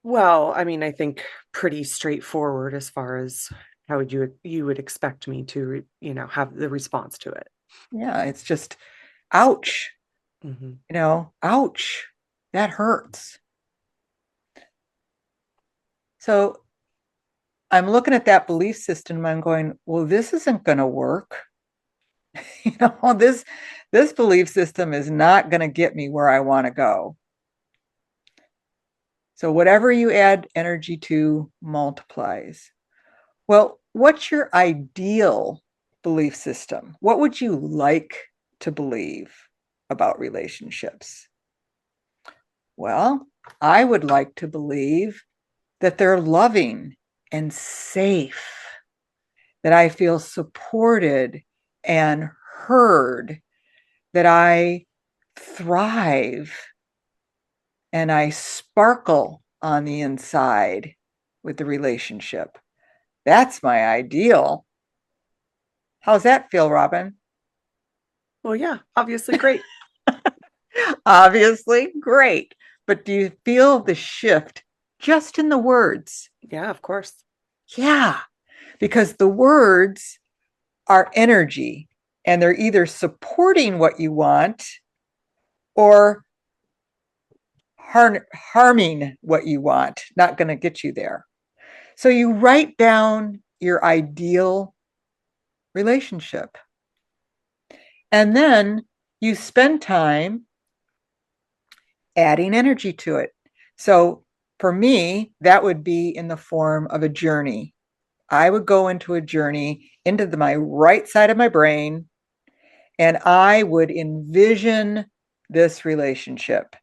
Well, I mean, I think pretty straightforward as far as how you would expect me to, have the response to it. Yeah, it's just, ouch. Mm-hmm. Ouch. That hurts. So I'm looking at that belief system and I'm going, well, this isn't going to work. This belief system is not going to get me where I want to go. So whatever you add energy to multiplies. Well, what's your ideal belief system? What would you like to believe about relationships? Well, I would like to believe that they're loving and safe, that I feel supported and heard, that I thrive and I sparkle on the inside with the relationship. That's my ideal. How's that feel, Robyn? Well, yeah, obviously great. Obviously great. But do you feel the shift just in the words? Yeah, of course. Yeah, because the words are energy and they're either supporting what you want or harming what you want, not going to get you there. So you write down your ideal relationship. And then you spend time adding energy to it. So for me, that would be in the form of a journey. I would go into a journey into my right side of my brain, and I would envision this relationship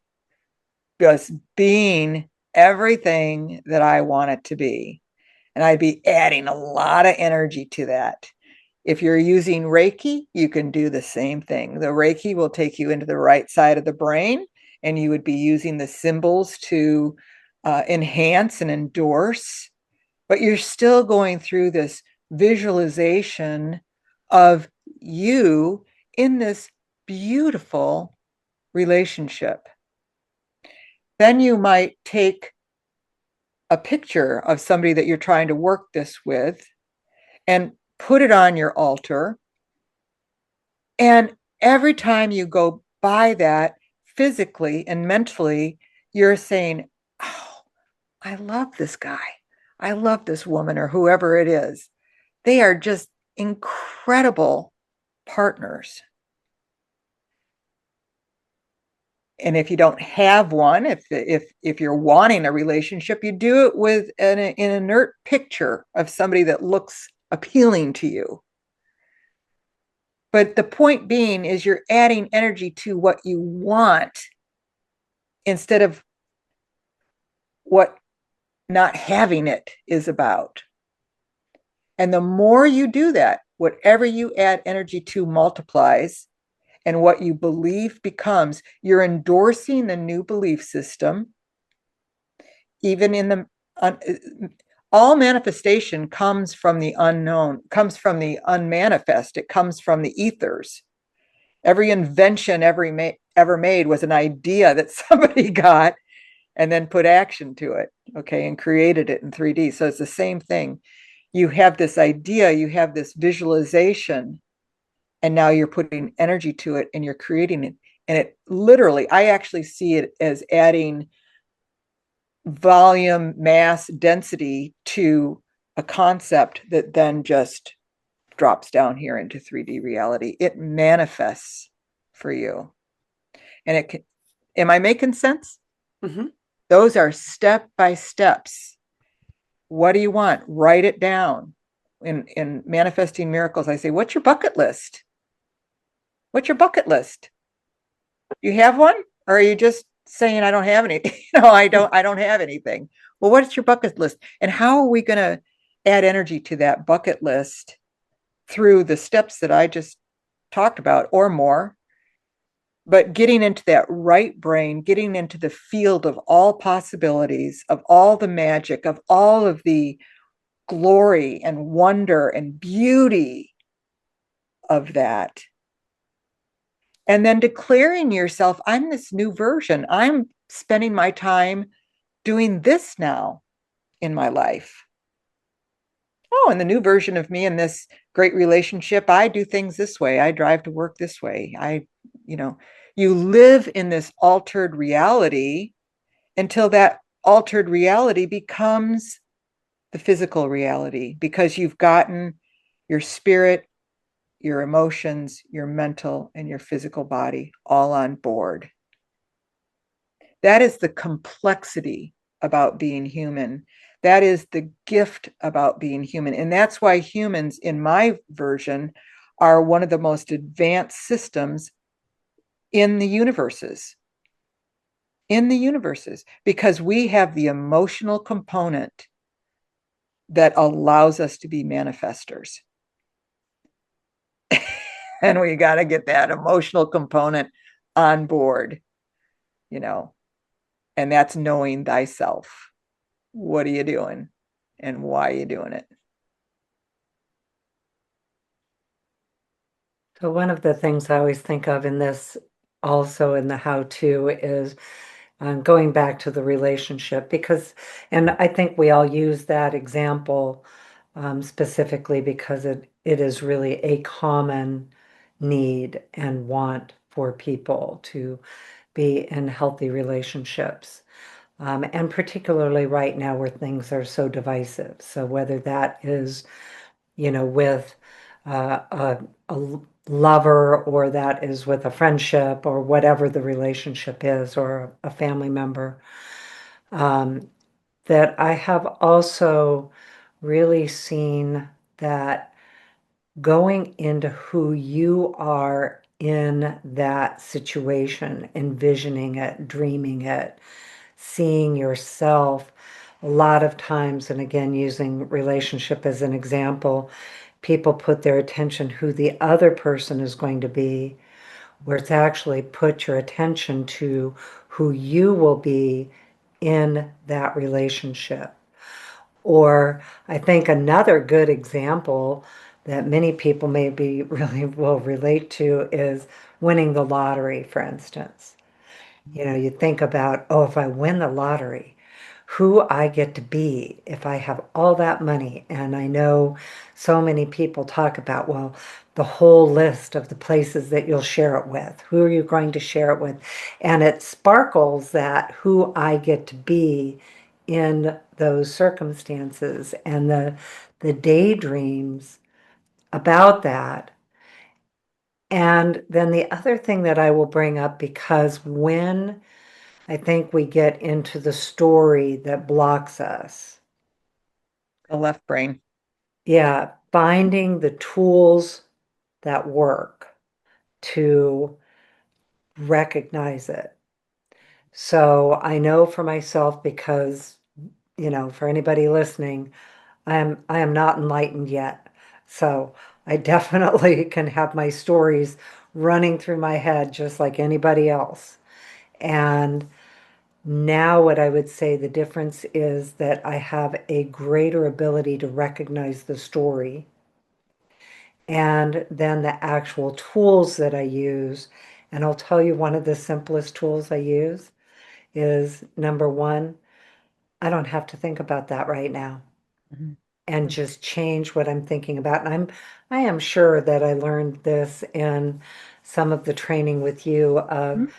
just being everything that I want it to be. And I'd be adding a lot of energy to that. If you're using Reiki, you can do the same thing. The Reiki will take you into the right side of the brain, and you would be using the symbols to enhance and endorse, but you're still going through this visualization of you in this beautiful relationship. Then you might take a picture of somebody that you're trying to work this with and put it on your altar. And every time you go by that physically and mentally, you're saying, oh, I love this guy. I love this woman or whoever it is. They are just incredible partners. And if you don't have one, if you're wanting a relationship, you do it with an inert picture of somebody that looks appealing to you. But the point being is you're adding energy to what you want instead of what not having it is about. And the more you do that, whatever you add energy to multiplies, and what you believe becomes. You're endorsing the new belief system. Even in the all manifestation comes from the unknown, comes from the unmanifest. It comes from the ethers. Every invention ever made was an idea that somebody got and then put action to it, okay, and created it in 3D. So it's the same thing. You have this idea, you have this visualization, and now you're putting energy to it and you're creating it. And it literally, I actually see it as adding volume, mass, density to a concept that then just drops down here into 3D reality. It manifests for you. And it can, am I making sense? Mm-hmm. Those are step by steps. What do you want? Write it down. In Manifesting Miracles, I say, what's your bucket list? What's your bucket list? You have one? Or are you just saying, I don't have anything? I don't have anything. Well, what's your bucket list? And how are we going to add energy to that bucket list through the steps that I just talked about or more? But getting into that right brain, getting into the field of all possibilities, of all the magic, of all of the glory and wonder and beauty of that. And then declaring yourself, I'm this new version. I'm spending my time doing this now in my life. Oh, and the new version of me in this great relationship, I do things this way. I drive to work this way. You live in this altered reality until that altered reality becomes the physical reality, because you've gotten your spirit, your emotions, your mental, and your physical body all on board. That is the complexity about being human. That is the gift about being human. And that's why humans, in my version, are one of the most advanced systems in the universes. Because we have the emotional component that allows us to be manifestors. And we got to get that emotional component on board, and that's knowing thyself. What are you doing and why are you doing it? So one of the things I always think of in this, also in the how-to, is going back to the relationship, and I think we all use that example specifically because it is really a common need and want for people to be in healthy relationships. And particularly right now where things are so divisive. So whether that is, with a lover, or that is with a friendship, or whatever the relationship is, or a family member, that I have also really seen that going into who you are in that situation, envisioning it, dreaming it, seeing yourself. A lot of times, and again, using relationship as an example, people put their attention who the other person is going to be, where it's actually put your attention to who you will be in that relationship. Or I think another good example that many people maybe really will relate to is winning the lottery, for instance. You think about, oh, if I win the lottery, who I get to be if I have all that money. And I know so many people talk about, well, the whole list of the places that you'll share it with. Who are you going to share it with? And it sparkles that who I get to be in those circumstances, and the daydreams about that. And then the other thing that I will bring up, because when I think we get into the story that blocks us, The left brain. yeah, finding the tools that work to recognize it. So I know for myself, because, for anybody listening, I am not enlightened yet. So I definitely can have my stories running through my head just like anybody else. And now what I would say the difference is that I have a greater ability to recognize the story, and then the actual tools that I use. And I'll tell you, one of the simplest tools I use is, number one, I don't have to think about that right now, Mhm. and just change what I'm thinking about. And I am sure that I learned this in some of the training with you, of Mhm.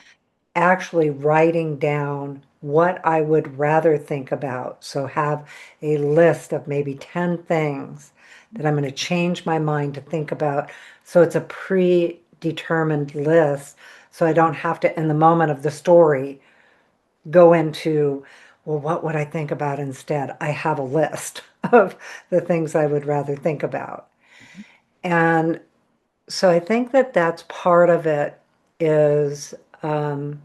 actually writing down what I would rather think about. So have a list of maybe 10 things that I'm going to change my mind to think about. So it's a predetermined list. So I don't have to, in the moment of the story, go into, well, what would I think about instead? I have a list of the things I would rather think about. And so I think that that's part of it, is, um,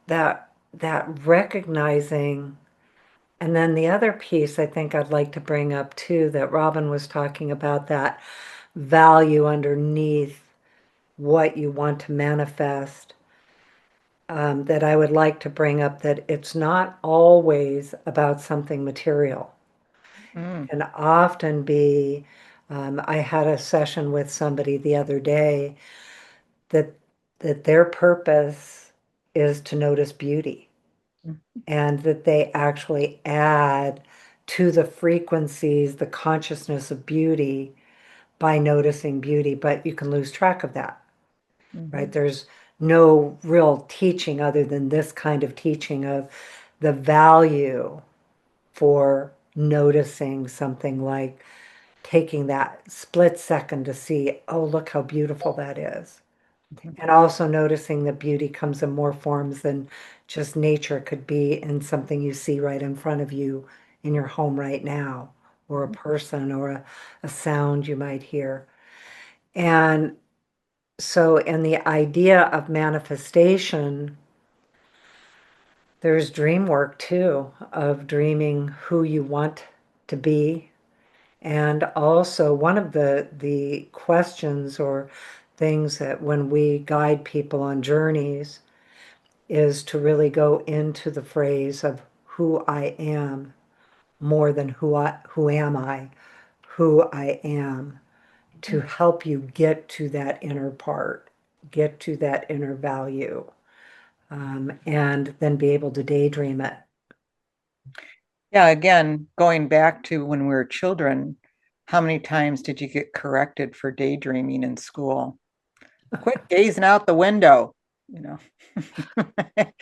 that recognizing. And then the other piece I think I'd like to bring up too, that Robyn was talking about, that value underneath what you want to manifest, that I would like to bring up, that it's not always about something material. Mm. It can often be, I had a session with somebody the other day that their purpose is to notice beauty, and that they actually add to the frequencies, the consciousness of beauty, by noticing beauty, but you can lose track of that, right? Mhm. There's no real teaching other than this kind of teaching of the value for noticing something, like taking that split second to see, oh, look how beautiful that is. Mhm. And also noticing that beauty comes in more forms than just nature. It could be in something you see right in front of you in your home right now, or a person, or a sound you might hear. And so, in the idea of manifestation, there's dream work too, of dreaming who you want to be. And also, one of the questions or things that when we guide people on journeys is to really go into the phrase of who I am, more than who am I, who I am, to help you get to that inner part, get to that inner value, and then be able to daydream it. Yeah, again, going back to when we were children, how many times did you get corrected for daydreaming in school? Quit gazing out the window, you know.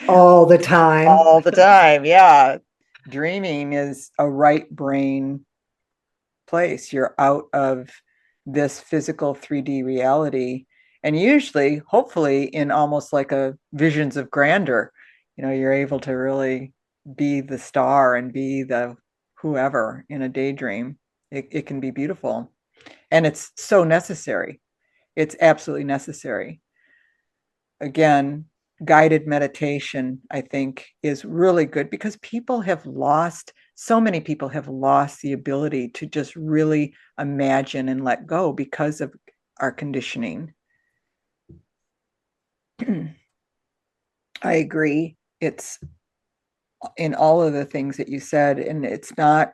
All the time. All the time. Yeah. Dreaming is a right brain place. You're out of this physical 3D reality. And usually, hopefully, in almost like a visions of grandeur, you're able to really be the star and be the whoever in a daydream. It can be beautiful. And it's so necessary. It's absolutely necessary. Again, guided meditation, I think, is really good because so many people have lost the ability to just really imagine and let go because of our conditioning. I agree. It's in all of the things that you said, and it's not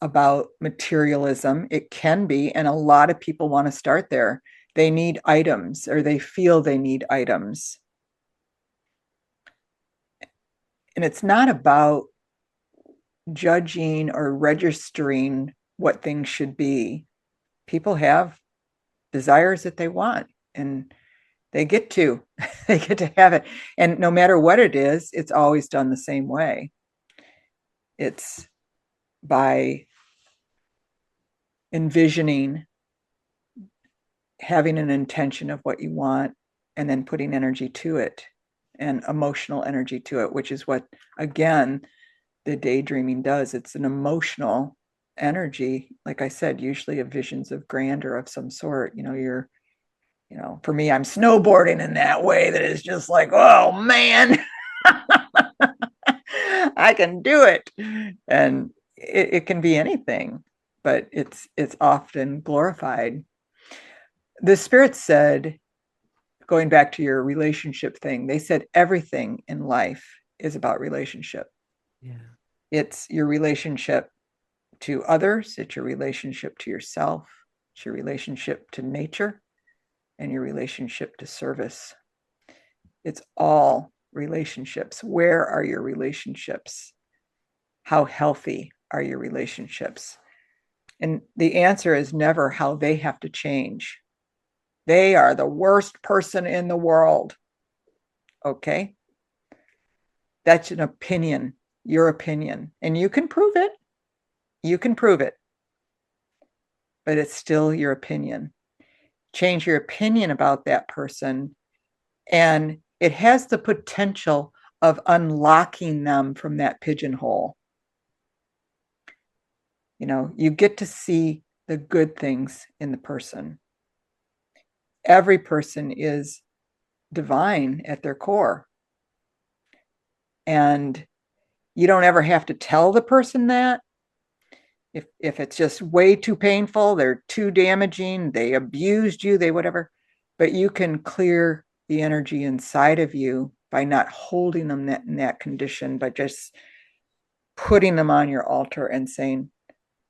about materialism. It can be, and a lot of people want to start there. They need items, or they feel they need items. And it's not about judging or registering what things should be. People have desires that they want, and They get to. They get to have it. And no matter what it is, it's always done the same way. It's by envisioning, having an intention of what you want, and then putting energy to it, and emotional energy to it, which is what, again, the daydreaming does. It's an emotional energy. Like I said, usually of visions of grandeur of some sort. For me, I'm snowboarding in that way that is just like, oh man, I can do it. And it can be anything, but it's often glorified. The spirits said, going back to your relationship thing, they said everything in life is about relationship. Yeah. It's your relationship to others, it's your relationship to yourself, it's your relationship to nature, and your relationship to service. It's all relationships. Where are your relationships? How healthy are your relationships? And the answer is never how they have to change. They are the worst person in the world. Okay? That's an opinion, your opinion. And you can prove it. You can prove it. But it's still your opinion. Change your opinion about that person, and it has the potential of unlocking them from that pigeonhole. You get to see the good things in the person. Every person is divine at their core. And you don't ever have to tell the person that. If it's just way too painful, they're too damaging, they abused you, they whatever, but you can clear the energy inside of you by not holding them in that condition, but just putting them on your altar and saying,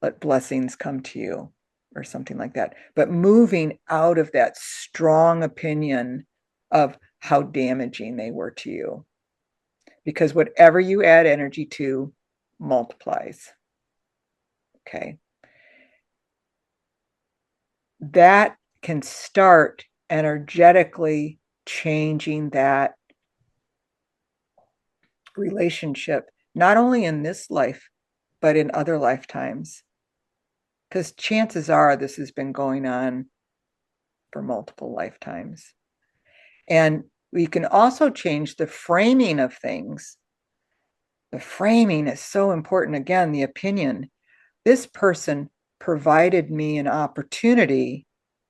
let blessings come to you, or something like that. But moving out of that strong opinion of how damaging they were to you. Because whatever you add energy to multiplies. Okay. That can start energetically changing that relationship, not only in this life, but in other lifetimes. Because chances are this has been going on for multiple lifetimes. And we can also change the framing of things. The framing is so important. Again, the opinion. This person provided me an opportunity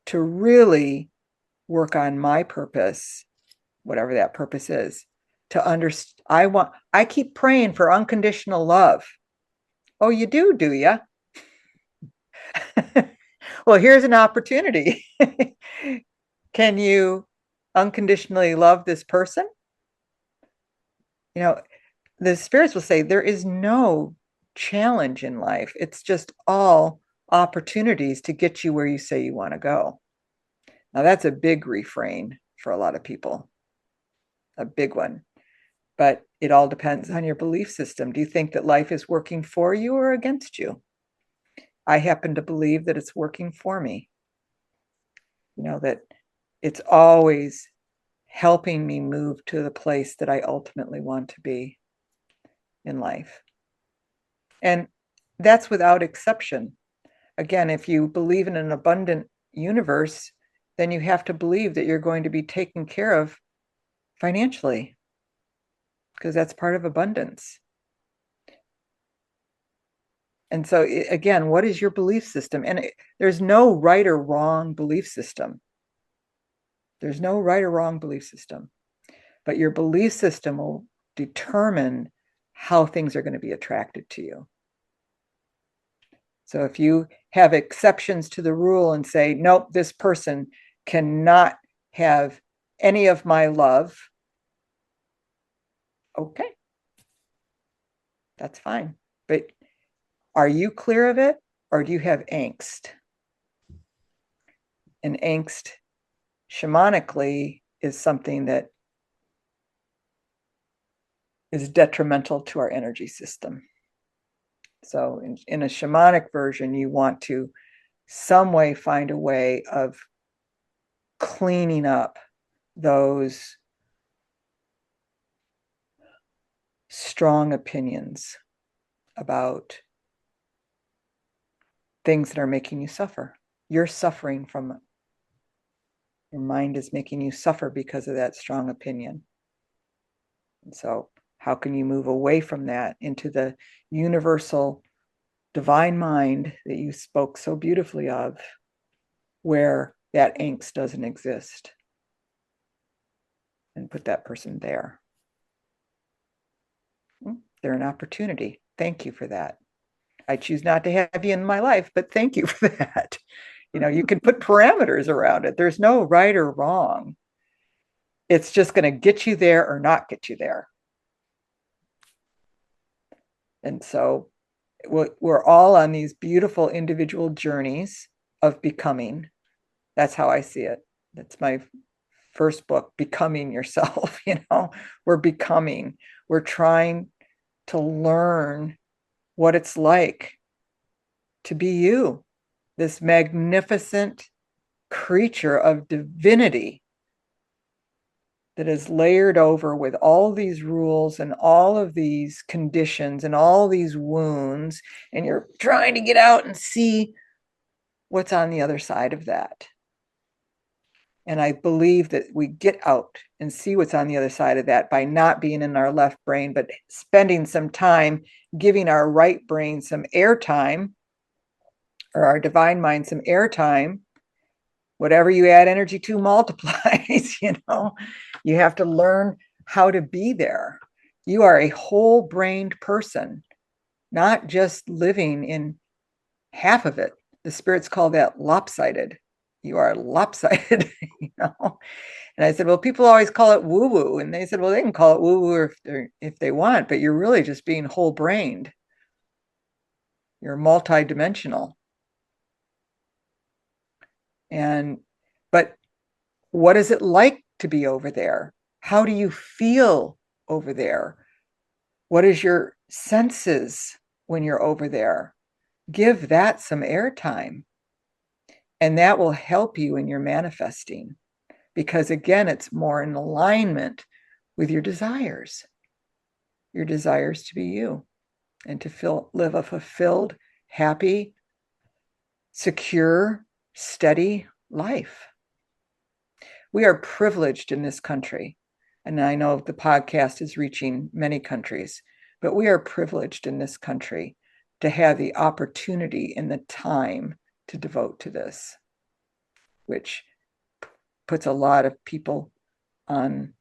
to really work on my purpose, whatever that purpose is, to understand. I keep praying for unconditional love. Oh, you do you? Well, here's an opportunity. Can you unconditionally love this person? The spirits will say there is no challenge in life. It's just all opportunities to get you where you say you want to go. Now, that's a big refrain for a lot of people, a big one. But it all depends on your belief system. Do you think that life is working for you or against you? I happen to believe that it's working for me. That it's always helping me move to the place that I ultimately want to be in life. And that's without exception. Again, if you believe in an abundant universe, then you have to believe that you're going to be taken care of financially, because that's part of abundance. And so, again, what is your belief system? And there's no right or wrong belief system. There's no right or wrong belief system. But your belief system will determine how things are going to be attracted to you. So if you have exceptions to the rule and say, nope, this person cannot have any of my love, okay, that's fine. But are you clear of it, or do you have angst? And angst, shamanically, is something that is detrimental to our energy system. So in a shamanic version, you want to some way find a way of cleaning up those strong opinions about things that are making you suffer. You're suffering from it. Your mind is making you suffer because of that strong opinion. And so how can you move away from that into the universal divine mind that you spoke so beautifully of, where that angst doesn't exist, and put that person there? They're an opportunity. Thank you for that. I choose not to have you in my life, but thank you for that. You can put parameters around it. There's no right or wrong. It's just going to get you there or not get you there. And so we're all on these beautiful individual journeys of becoming. That's how I see it. That's my first book, Becoming Yourself. We're becoming. We're trying to learn what it's like to be you, this magnificent creature of divinity that is layered over with all these rules and all of these conditions and all these wounds, and you're trying to get out and see what's on the other side of that. And I believe that we get out and see what's on the other side of that by not being in our left brain, but spending some time giving our right brain some airtime, or our divine mind some airtime. Whatever you add energy to multiplies. You have to learn how to be there. You are a whole-brained person, not just living in half of it. The spirits call that lopsided. You are lopsided. And I said, well, people always call it woo-woo. And they said, well, they can call it woo-woo if they want, but you're really just being whole-brained. You're multidimensional. But what is it like to be over there? How do you feel over there? What is your senses when you're over there? Give that some airtime. And that will help you in your manifesting. Because again, it's more in alignment with your desires to be you and to live a fulfilled, happy, secure, steady life. We are privileged in this country. And I know the podcast is reaching many countries, but we are privileged in this country to have the opportunity and the time to devote to this, which puts a lot of people on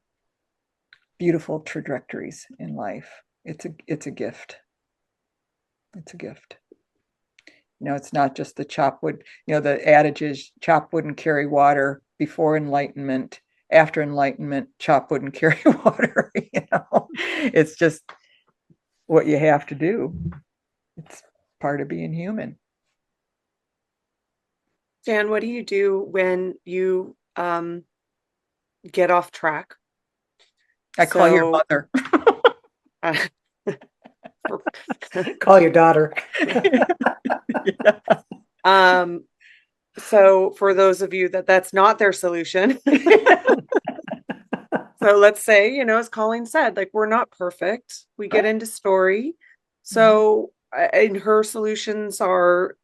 beautiful trajectories in life. It's a gift. It's a gift. It's not just the chop wood. The adage is chop wood and carry water. Before enlightenment, after enlightenment, chop wood and carry water. It's just what you have to do. It's part of being human. Jan, what do you do when you get off track? I call your mother. Call your daughter. Yeah. So for those of you that's not their solution. So let's say, as Colleen said, like, we're not perfect. We get into story. So and her solutions are,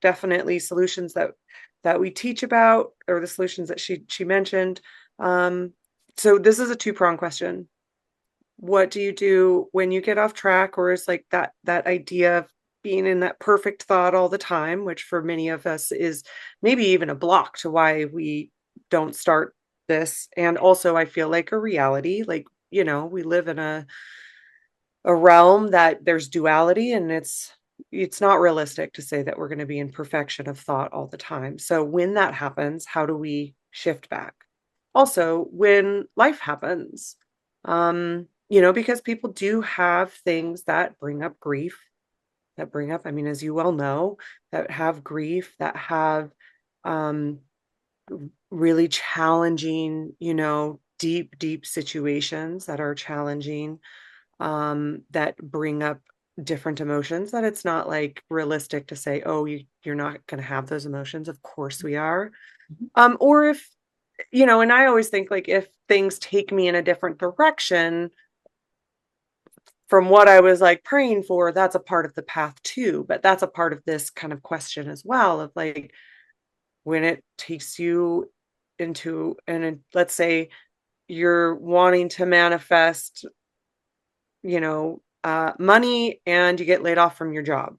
definitely solutions that we teach about, or the solutions that she mentioned. So this is a two-pronged question. What do you do when you get off track, or is like that idea of being in that perfect thought all the time, which for many of us is maybe even a block to why we don't start this. And also I feel like a reality, like, we live in a realm that there's duality, and it's not realistic to say that we're going to be in perfection of thought all the time. So when that happens, how do we shift back? Also, when life happens, because people do have things that bring up grief, as you well know, that have grief, that have really challenging, deep situations that are challenging, that bring up different emotions, that it's not like realistic to say, oh, you're not going to have those emotions. Of course we are. Or if and I always think like if things take me in a different direction from what I was like praying for, that's a part of the path too. But that's a part of this kind of question as well of like when it takes you into, and let's say you're wanting to manifest, money and you get laid off from your job.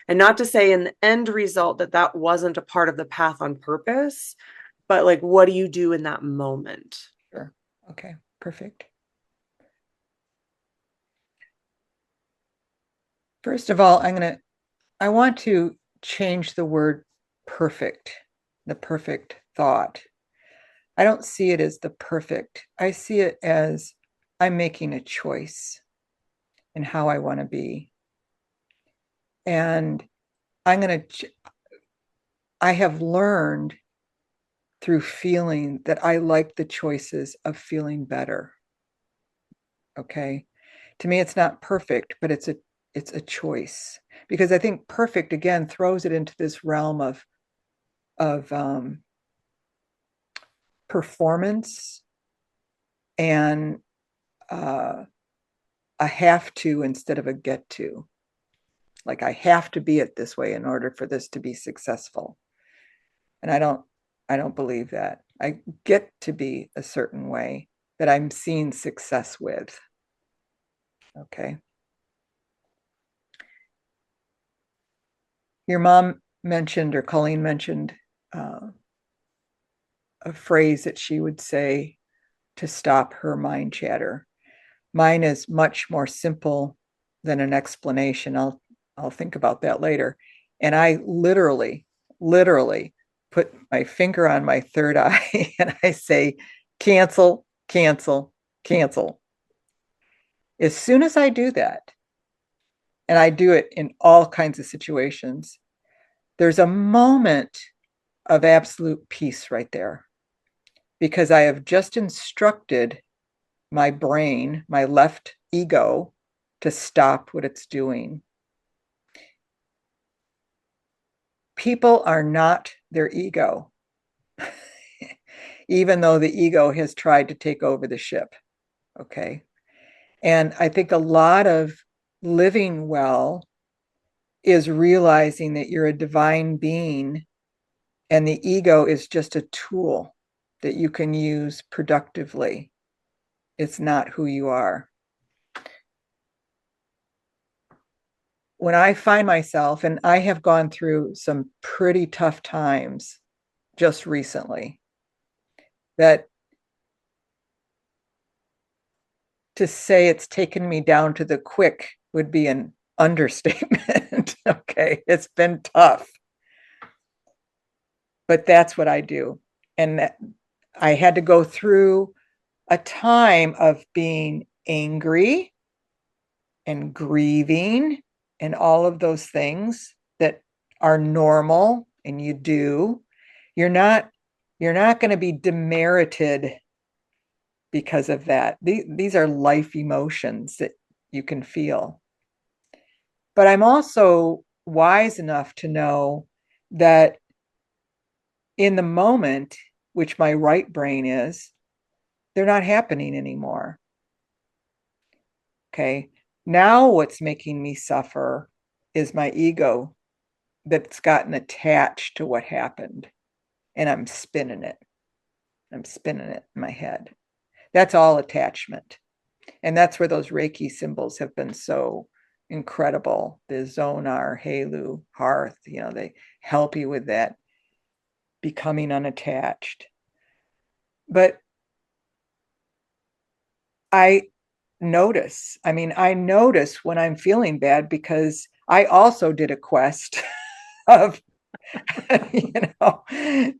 And not to say in the end result that wasn't a part of the path on purpose, but like, what do you do in that moment? Sure. Okay, perfect. First of all, I want to change the word perfect, the perfect thought. I don't see it as the perfect. I see it as I'm making a choice in how I want to be. And I have learned through feeling that I like the choices of feeling better. Okay. To me, it's not perfect, but it's a choice, because I think perfect again throws it into this realm of performance and a have to instead of a get to. Like I have to be it this way in order for this to be successful. And I don't believe that. I get to be a certain way that I'm seeing success with. Okay. Your mom mentioned, or Colleen mentioned, a phrase that she would say to stop her mind chatter. Mine is much more simple than an explanation. I'll think about that later. And I literally put my finger on my third eye and I say, cancel, cancel, cancel. As soon as I do that, and I do it in all kinds of situations, there's a moment of absolute peace right there, because I have just instructed my brain, my left ego, to stop what it's doing. People are not their ego, even though the ego has tried to take over the ship. Okay. And I think a lot of living well is realizing that you're a divine being and the ego is just a tool that you can use productively. It's not who you are. When I find myself, and I have gone through some pretty tough times just recently, that to say it's taken me down to the quick would be an understatement. Okay, it's been tough. But that's what I do. And I had to go through a time of being angry and grieving and all of those things that are normal and you do. You're not going to be demerited because of that. These are life emotions that you can feel. But I'm also wise enough to know that in the moment, which my right brain is, they're not happening anymore. Okay. Now what's making me suffer is my ego that's gotten attached to what happened. And I'm spinning it. I'm spinning it in my head. That's all attachment. And that's where those Reiki symbols have been so incredible. The Zonar, Halu, Hearth, they help you with that becoming unattached. But I notice when I'm feeling bad, because I also did a quest of, can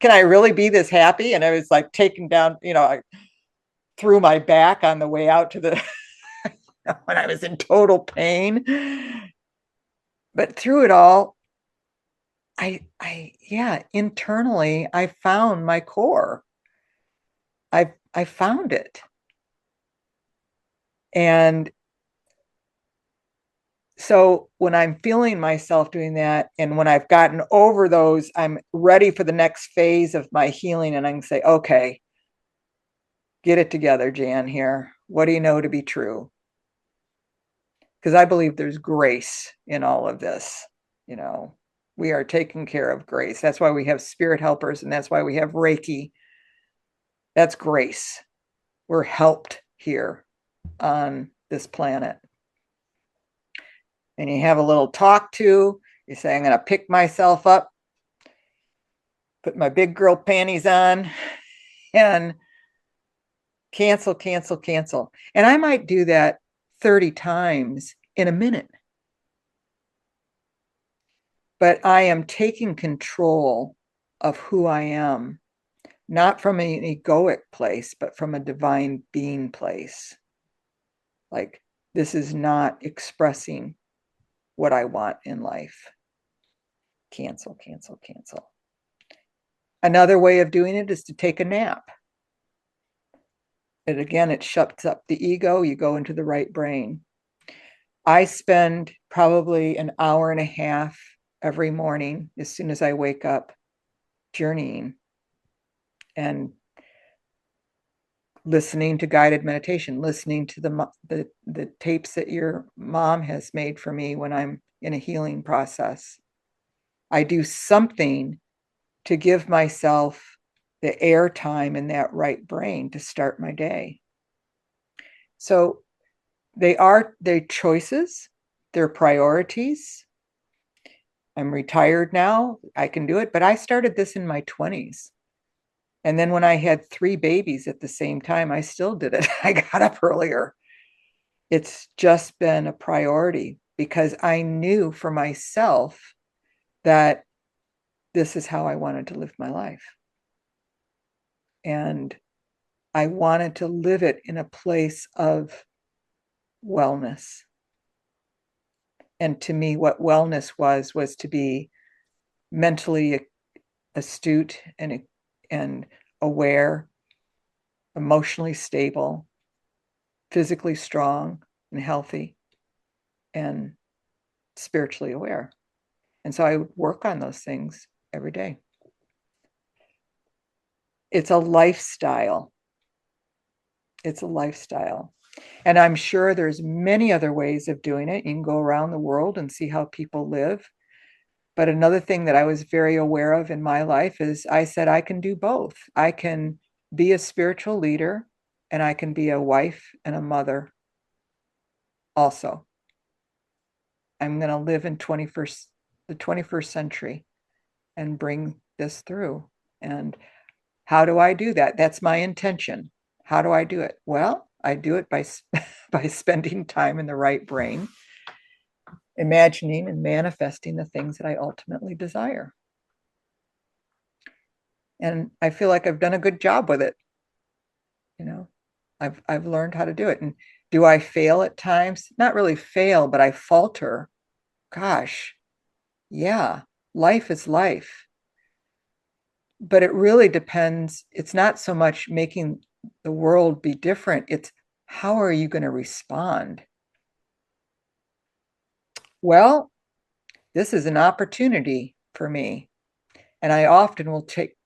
I really be this happy? And I was like taken down, I threw my back on the way out to the, when I was in total pain. But through it all, internally, I found my core. I found it. And so when I'm feeling myself doing that, and when I've gotten over those, I'm ready for the next phase of my healing. And I can say, okay, Get it together, Jan, here. What do you know to be true? Because I believe there's grace in all of this. You know, we are taking care of grace. That's why we have spirit helpers, and that's why we have Reiki. That's grace. We're helped here on this planet. And you have a little talk to, you say, I'm going to pick myself up, put my big girl panties on, and cancel, cancel, cancel. And I might do that 30 times in a minute. But I am taking control of who I am, not from an egoic place, but from a divine being place. Like, this is not expressing what I want in life. Cancel, cancel, cancel. Another way of doing it is to take a nap. And again, it shuts up the ego. You go into the right brain. I spend probably an hour and a half every morning as soon as I wake up journeying and listening to guided meditation, listening to the tapes that your mom has made for me when I'm in a healing process. I do something to give myself the air time in that right brain to start my day. So they're choices, they're priorities. I'm retired now. I can do it, but I started this in my 20s. And then when I had 3 babies at the same time, I still did it. I got up earlier. It's just been a priority because I knew for myself that this is how I wanted to live my life. And I wanted to live it in a place of wellness. And to me, what wellness was to be mentally astute and aware, emotionally stable, physically strong and healthy, and spiritually aware. And so I would work on those things every day. It's a lifestyle. It's a lifestyle. And I'm sure there's many other ways of doing it. You can go around the world and see how people live. But another thing that I was very aware of in my life is I said, I can do both. I can be a spiritual leader and I can be a wife and a mother also. I'm going to live in the 21st century and bring this through. And how do I do that? That's my intention. How do I do it? Well, I do it by spending time in the right brain, imagining and manifesting the things that I ultimately desire. And I feel like I've done a good job with it. You know, I've learned how to do it. And do I fail at times? Not really fail, but I falter. Gosh, yeah, life is life. But it really depends. It's not so much making the world be different. It's how are you going to respond? Well, this is an opportunity for me. And I often will take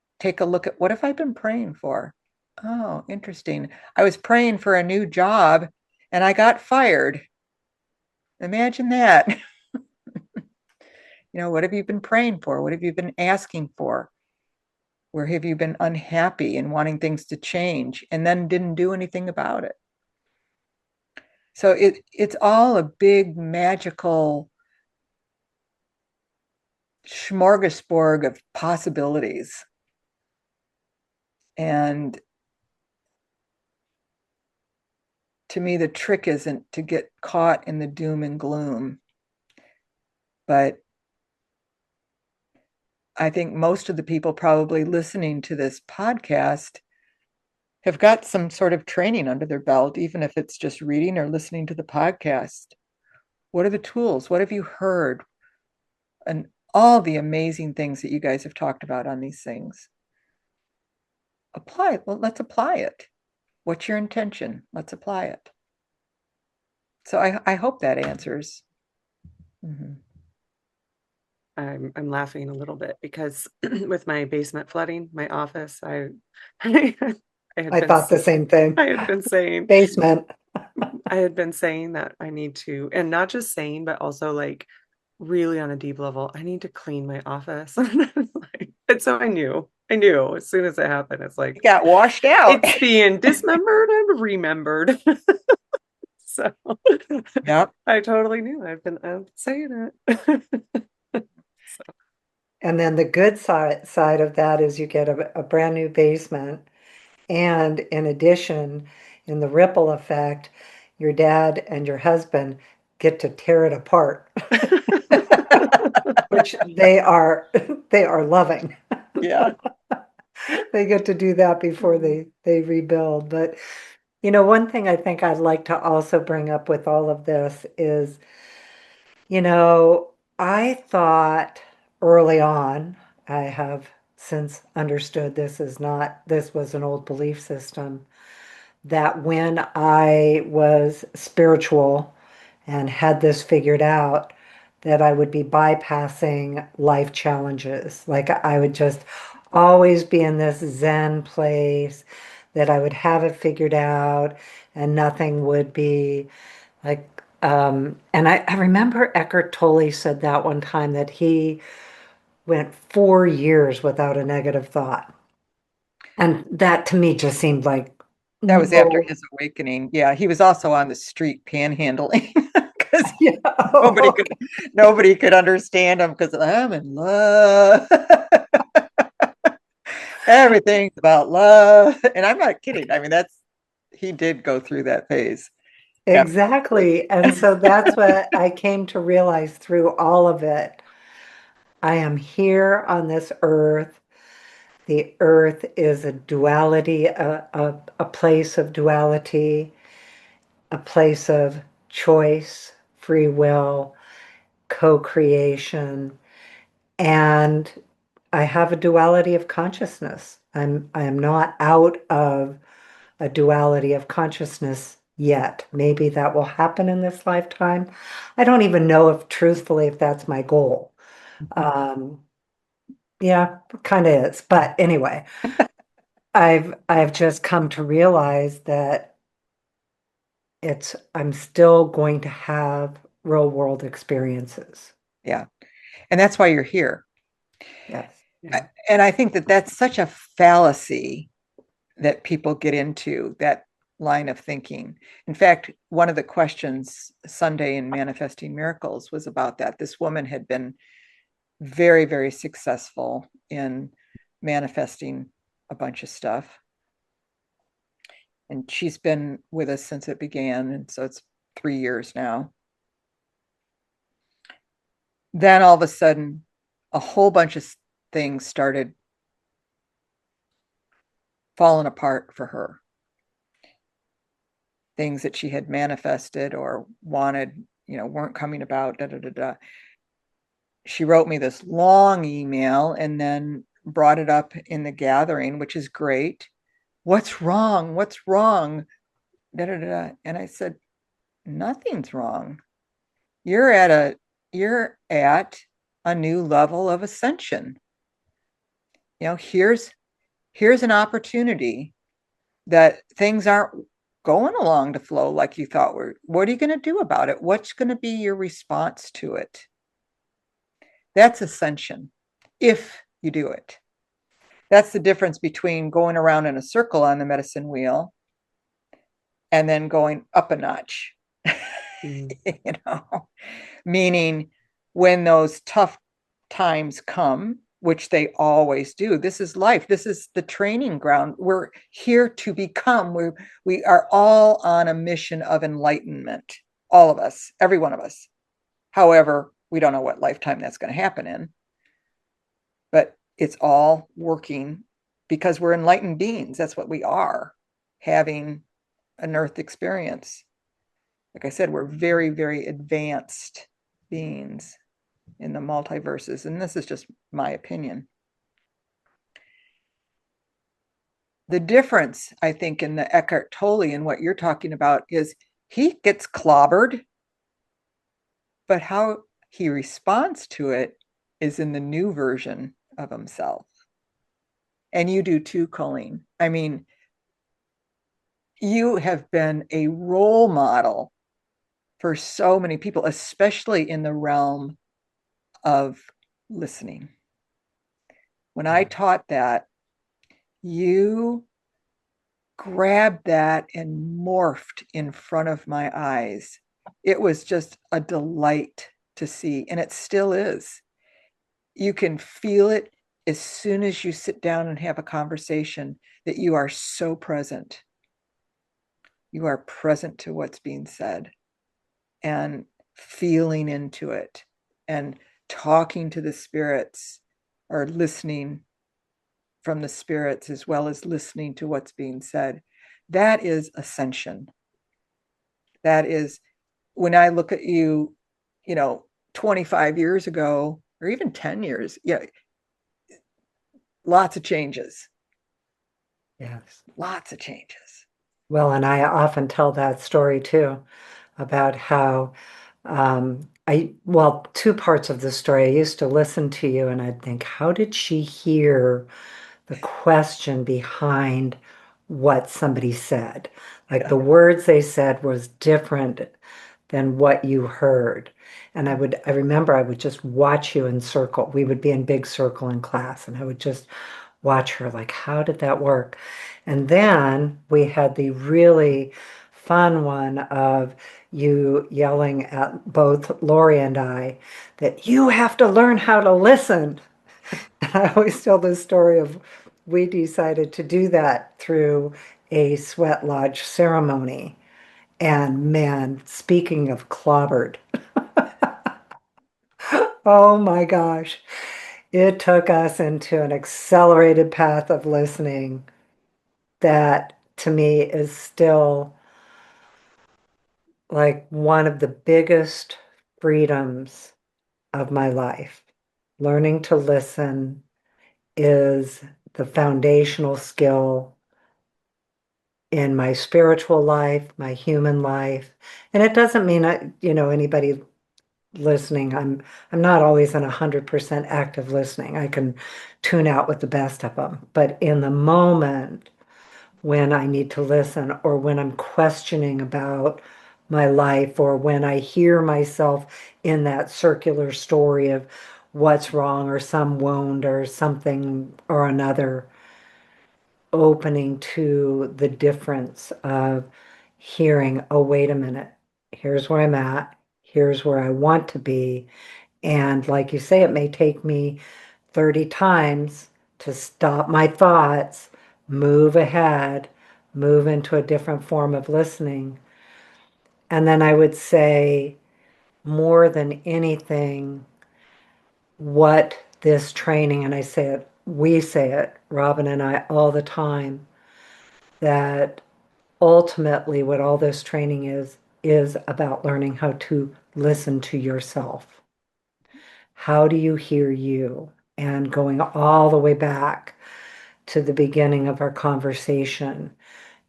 a look at what have I been praying for? Oh, interesting. I was praying for a new job and I got fired. Imagine that. What have you been praying for? What have you been asking for? Where have you been unhappy and wanting things to change and then didn't do anything about it? So it's all a big magical smorgasbord of possibilities. And to me, the trick isn't to get caught in the doom and gloom. But I think most of the people probably listening to this podcast have got some sort of training under their belt, even if it's just reading or listening to the podcast. What are the tools? What have you heard? And all the amazing things that you guys have talked about on these things. Apply it. Well, let's apply it. What's your intention? Let's apply it. So I hope that answers. Mm-hmm. I'm laughing a little bit because with my basement flooding, my office, I thought the same thing. I had been saying Basement. that I need to, and not just saying, but also like really on a deep level, I need to clean my office. And so I knew as soon as it happened, it's like It got washed out. it's being dismembered and remembered. So Yep. I totally knew. I've been saying it. So. And then the good side of that is you get a brand new basement. And in addition, in the ripple effect, your dad and your husband get to tear it apart, which they are loving. Yeah. They get to do that before they rebuild. But one thing I think I'd like to also bring up with all of this is, you know, I thought early on, I have since understood this was an old belief system, that when I was spiritual and had this figured out, that I would be bypassing life challenges. Like I would just always be in this Zen place, that I would have it figured out and nothing would be like, and I remember Eckhart Tolle said that one time that he went 4 years without a negative thought. And that to me just seemed like, That was after no. his awakening. Yeah, he was also on the street panhandling because Yeah. nobody could understand him because I'm in love. Everything's about love. And I'm not kidding. I mean, he did go through that phase. Exactly. And so that's what I came to realize through all of it. I am here on this earth. The earth is a duality, a place of duality, a place of choice, free will, co-creation, and I have a duality of consciousness. I am not out of a duality of consciousness yet. Maybe that will happen in this lifetime. I don't even know if truthfully if that's my goal. Um, yeah, kind of is. But anyway, I've just come to realize that I'm still going to have real world experiences. Yeah. And that's why you're here. Yes. Yeah. And I think that that's such a fallacy that people get into, that line of thinking. In fact, one of the questions Sunday in Manifesting Miracles was about that. This woman had been very, very successful in manifesting a bunch of stuff. And she's been with us since it began. And so it's 3 years now. Then all of a sudden, a whole bunch of things started falling apart for her. Things that she had manifested or wanted, weren't coming about. She wrote me this long email and then brought it up in the gathering, which is great. What's wrong? What's wrong? And I said, nothing's wrong. You're at a new level of ascension. Here's an opportunity that things aren't going along to flow like you thought were. What are you going to do about it? What's going to be your response to it? That's ascension, if you do it. That's the difference between going around in a circle on the medicine wheel and then going up a notch. Meaning when those tough times come, which they always do. This is life. This is the training ground. We're here to become. We are all on a mission of enlightenment. All of us, every one of us. However, we don't know what lifetime that's going to happen in. But it's all working because we're enlightened beings. That's what we are, having an earth experience. Like I said, we're very, very advanced beings in the multiverses. And this is just my opinion. The difference, I think, in the Eckhart Tolle and what you're talking about is he gets clobbered, but how he responds to it is in the new version of himself. And you do too, Colleen. I mean, you have been a role model for so many people, especially in the realm of listening. When I taught that, you grabbed that and morphed in front of my eyes. It was just a delight to see, and it still is. You can feel it as soon as you sit down and have a conversation that you are so present. You are present to what's being said and feeling into it and talking to the spirits or listening from the spirits as well as listening to what's being said. That is ascension. That is, when I look at you, 25 years ago, or even 10 years, lots of changes. Yes. Lots of changes. Well, and I often tell that story too about how two parts of the story. I used to listen to you and I'd think, how did she hear the question behind what somebody said? Like the words they said was different than what you heard. And I remember I would just watch you in circle. We would be in big circle in class, and I would just watch her like, how did that work? And then we had the really fun one of you yelling at both Lori and I that you have to learn how to listen. I always tell this story of we decided to do that through a sweat lodge ceremony. And man, speaking of clobbered, oh my gosh, it took us into an accelerated path of listening that to me is still like one of the biggest freedoms of my life. Learning to listen is the foundational skill in my spiritual life, my human life. And it doesn't mean anybody listening. I'm not always in 100% active listening. I can tune out with the best of them. But in the moment when I need to listen or when I'm questioning about my life or when I hear myself in that circular story of what's wrong or some wound or something or another, opening to the difference of hearing, oh, wait a minute, here's where I'm at, here's where I want to be. And like you say, it may take me 30 times to stop my thoughts, move ahead, move into a different form of listening. And then I would say, more than anything, what this training, and I say it, we say it, Robyn and I, all the time, that ultimately what all this training is about learning how to listen to yourself. How do you hear you? And going all the way back to the beginning of our conversation,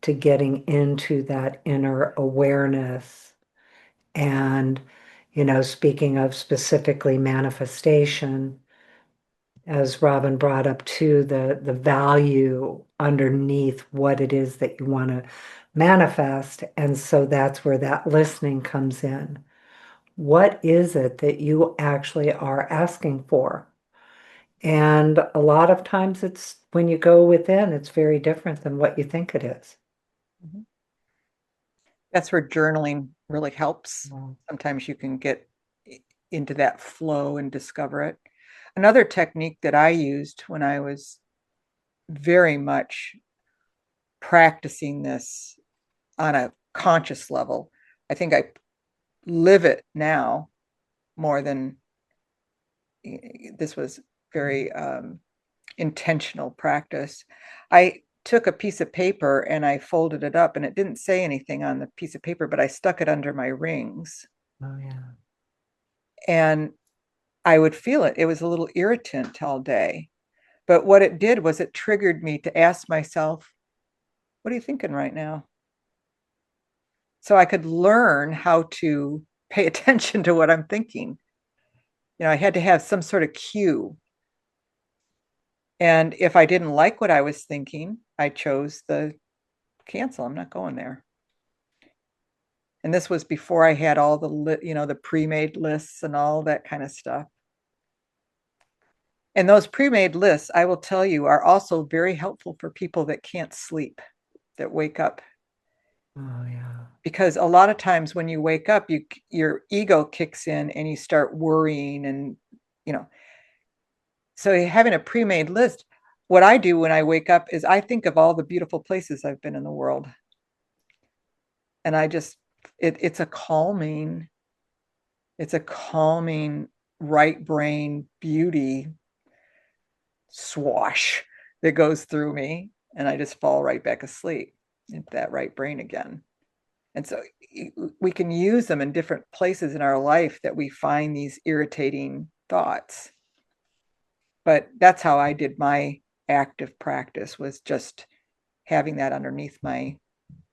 to getting into that inner awareness. And, speaking of specifically manifestation, as Robyn brought up too, the value underneath what it is that you want to manifest. And so that's where that listening comes in. What is it that you actually are asking for? And a lot of times it's when you go within, it's very different than what you think it is. Mhm. That's where journaling really helps. Wow. Sometimes you can get into that flow and discover it. Another technique that I used when I was very much practicing this on a conscious level, I think I live it now more than this was very intentional practice. I took a piece of paper and I folded it up, and it didn't say anything on the piece of paper, but I stuck it under my rings. Oh, yeah. And I would feel it. It was a little irritant all day. But what it did was it triggered me to ask myself, what are you thinking right now? So I could learn how to pay attention to what I'm thinking. I had to have some sort of cue. And if I didn't like what I was thinking, I chose the cancel. I'm not going there. And this was before I had all the pre-made lists and all that kind of stuff. And those pre-made lists, I will tell you, are also very helpful for people that can't sleep, that wake up. Oh, yeah. Because a lot of times when you wake up, your ego kicks in and you start worrying and, so having a pre-made list, what I do when I wake up is I think of all the beautiful places I've been in the world. And it's a calming right brain beauty swash that goes through me, and I just fall right back asleep into that right brain again. And so we can use them in different places in our life that we find these irritating thoughts. But that's how I did my active practice, was just having that underneath my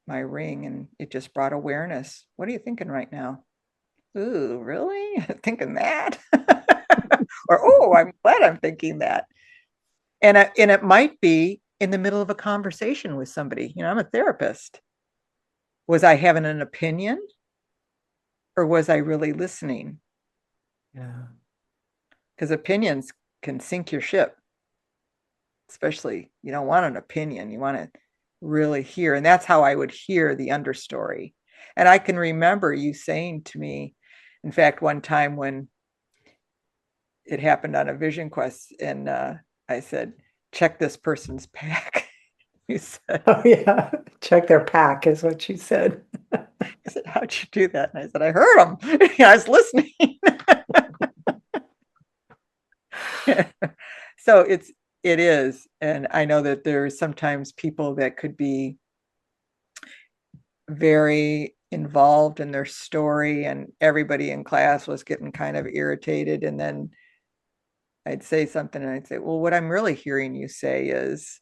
ring, and it just brought awareness. What are you thinking right now? Ooh, really? Thinking that? Or, oh, I'm glad I'm thinking that. And it might be in the middle of a conversation with somebody. I'm a therapist. Was I having an opinion, or was I really listening? Yeah. Because opinions can sink your ship. Especially, you don't want an opinion. You want to really hear. And that's how I would hear the understory. And I can remember you saying to me, in fact, one time when it happened on a vision quest, and I said, check this person's pack. You said, Oh, yeah. Check their pack is what you said. I said, how'd you do that? And I said, I heard them. I was listening. So it is. And I know that there's sometimes people that could be very involved in their story, and everybody in class was getting kind of irritated. And then I'd say something and I'd say, well, what I'm really hearing you say is,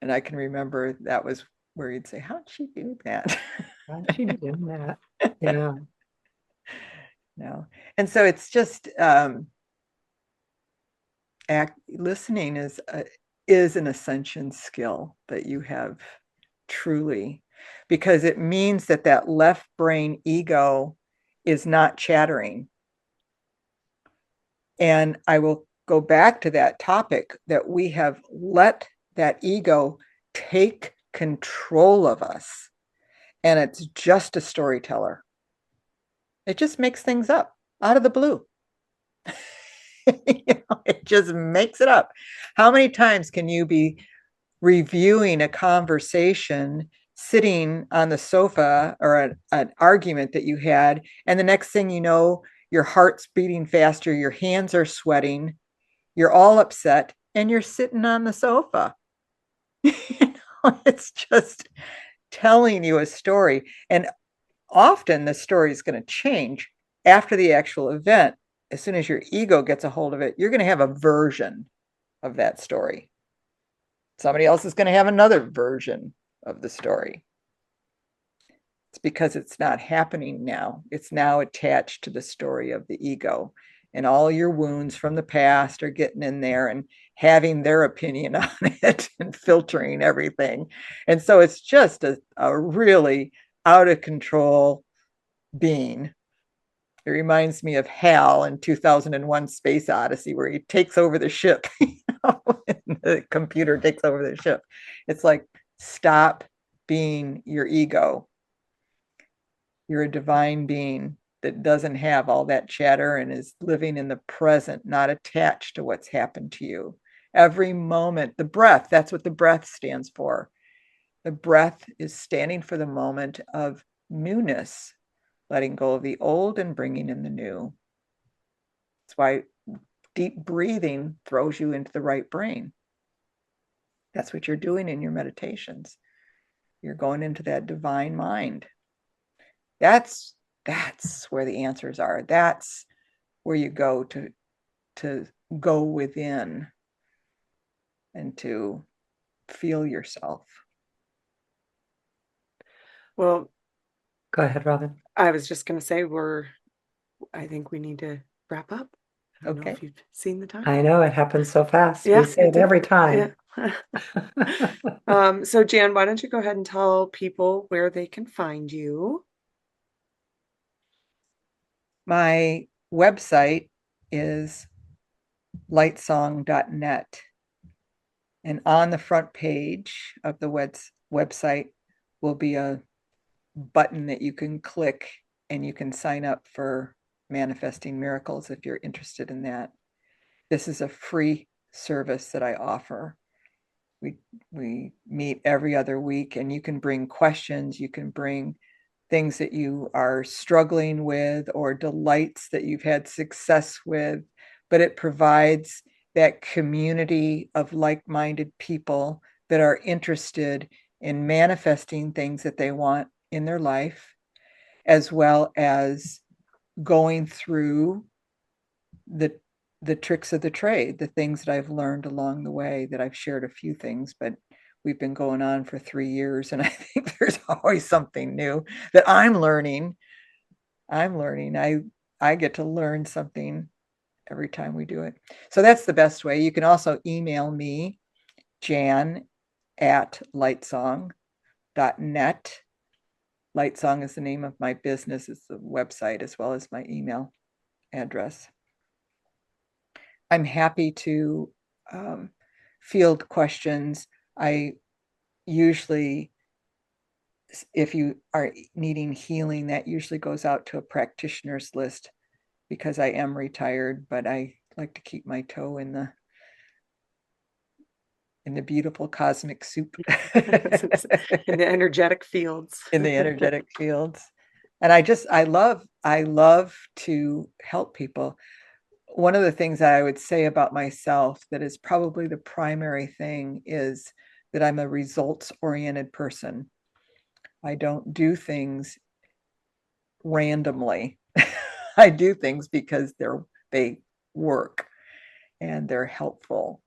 and I can remember that was where you'd say, how'd she do that? How'd she do that? Yeah. No. And so it's just listening is an ascension skill that you have, truly, because it means that left brain ego is not chattering. And I will go back to that topic, that we have let that ego take control of us. And it's just a storyteller. It just makes things up out of the blue. It just makes it up. How many times can you be reviewing a conversation, sitting on the sofa, or an argument that you had, and the next thing you know, your heart's beating faster, your hands are sweating, you're all upset, and you're sitting on the sofa? It's just telling you a story. And often the story is going to change after the actual event. As soon as your ego gets a hold of it, you're going to have a version of that story. Somebody else is going to have another version of the story. It's because it's not happening now. It's now attached to the story of the ego. And all your wounds from the past are getting in there and having their opinion on it and filtering everything. And so it's just a really out of control being. It reminds me of Hal in 2001 Space Odyssey, where he takes over the ship. And the computer takes over the ship. It's like, stop being your ego. You're a divine being that doesn't have all that chatter and is living in the present, not attached to what's happened to you. Every moment, the breath, that's what the breath stands for. The breath is standing for the moment of newness, letting go of the old and bringing in the new. That's why deep breathing throws you into the right brain. That's what you're doing in your meditations. You're going into that divine mind. That's where the answers are. That's where you go to go within and to feel yourself. Well, Go ahead, Robyn. I was just going to say I think we need to wrap up. I don't know Okay. if you've seen the time. I know it happens so fast. Yeah, We say it did. every time. Yeah. So Jan, why don't you go ahead and tell people where they can find you? My website is lightsong.net. And on the front page of the website will be a button that you can click and you can sign up for Manifesting Miracles if you're interested in that. This is a free service that I offer. We meet every other week, and you can bring questions, you can bring things that you are struggling with or delights that you've had success with, but it provides that community of like-minded people that are interested in manifesting things that they want in their life, as well as going through the tricks of the trade, the things that I've learned along the way. That I've shared a few things, but we've been going on for 3 years, and I think there's always something new that I'm learning. I get to learn something every time we do it. So that's the best way. You can also email me, jan@lightsong.net. LightSong is the name of my business. It's the website as well as my email address. I'm happy to field questions. I usually, if you are needing healing, that usually goes out to a practitioner's list because I am retired, but I like to keep my toe in the beautiful cosmic soup. In the energetic fields. In the energetic fields. And I love to help people. One of the things that I would say about myself that is probably the primary thing is that I'm a results-oriented person. I don't do things randomly. I do things because they work and they're helpful,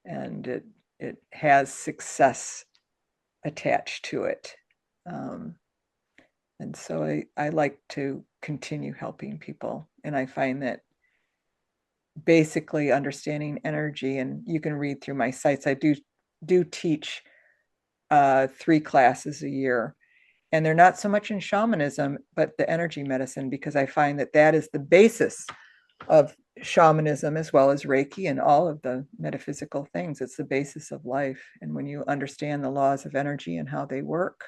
and it has success attached to it. And so I like to continue helping people. And I find that basically understanding energy, and you can read through my sites. I do teach 3 classes a year, and they're not so much in shamanism, but the energy medicine, because I find that is the basis of shamanism as well as Reiki and all of the metaphysical things. It's the basis of life. And when you understand the laws of energy and how they work,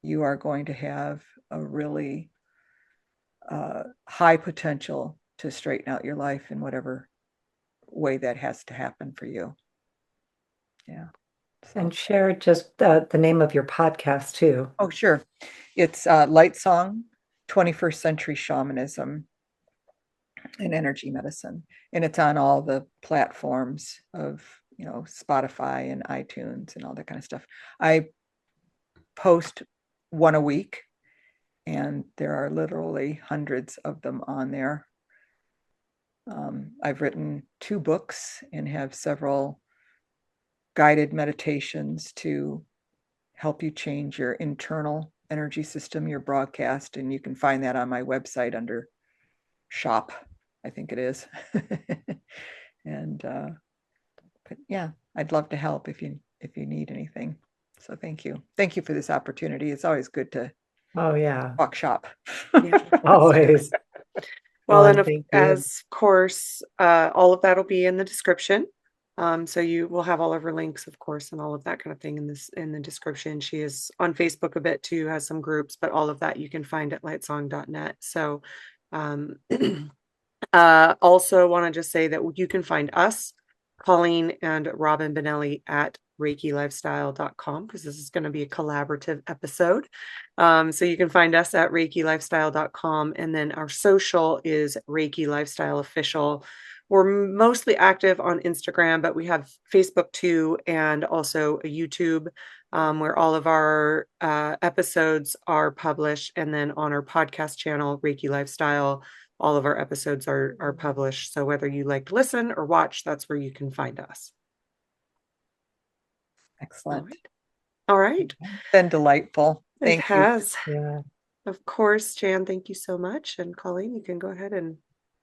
you are going to have a really high potential to straighten out your life in whatever way that has to happen for you. Yeah. So. And share just the name of your podcast too. Oh, sure. It's LightSong, 21st Century Shamanism and Energy Medicine. And it's on all the platforms of, Spotify and iTunes and all that kind of stuff. I post one a week, and there are literally hundreds of them on there. I've written 2 books and have several guided meditations to help you change your internal energy system, your broadcast, and you can find that on my website under shop, I think it is. And but yeah, I'd love to help if you need anything. So thank you for this opportunity. It's always good to talk shop. Yeah. Always. Well, and thank you. as course, all of that will be in the description. So you will have all of her links, of course, and all of that kind of thing in the description. She is on Facebook a bit too, has some groups, but all of that you can find at lightsong.net. So also want to just say that you can find us, Colleen and Robyn Benelli, at ReikiLifestyle.com, because this is going to be a collaborative episode. So you can find us at ReikiLifestyle.com, and then our social is Reiki Lifestyle Official. We're mostly active on Instagram, but we have Facebook too, and also a YouTube where all of our episodes are published. And then on our podcast channel, Reiki Lifestyle, all of our episodes are published. So whether you like to listen or watch, that's where you can find us. Excellent. All right. Been delightful. It has. Yeah. Of course, Jan, thank you so much. And Colleen, you can go ahead and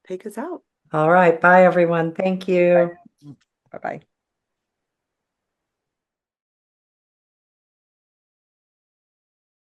take us out. All right. Bye, everyone. Thank you. Bye-bye.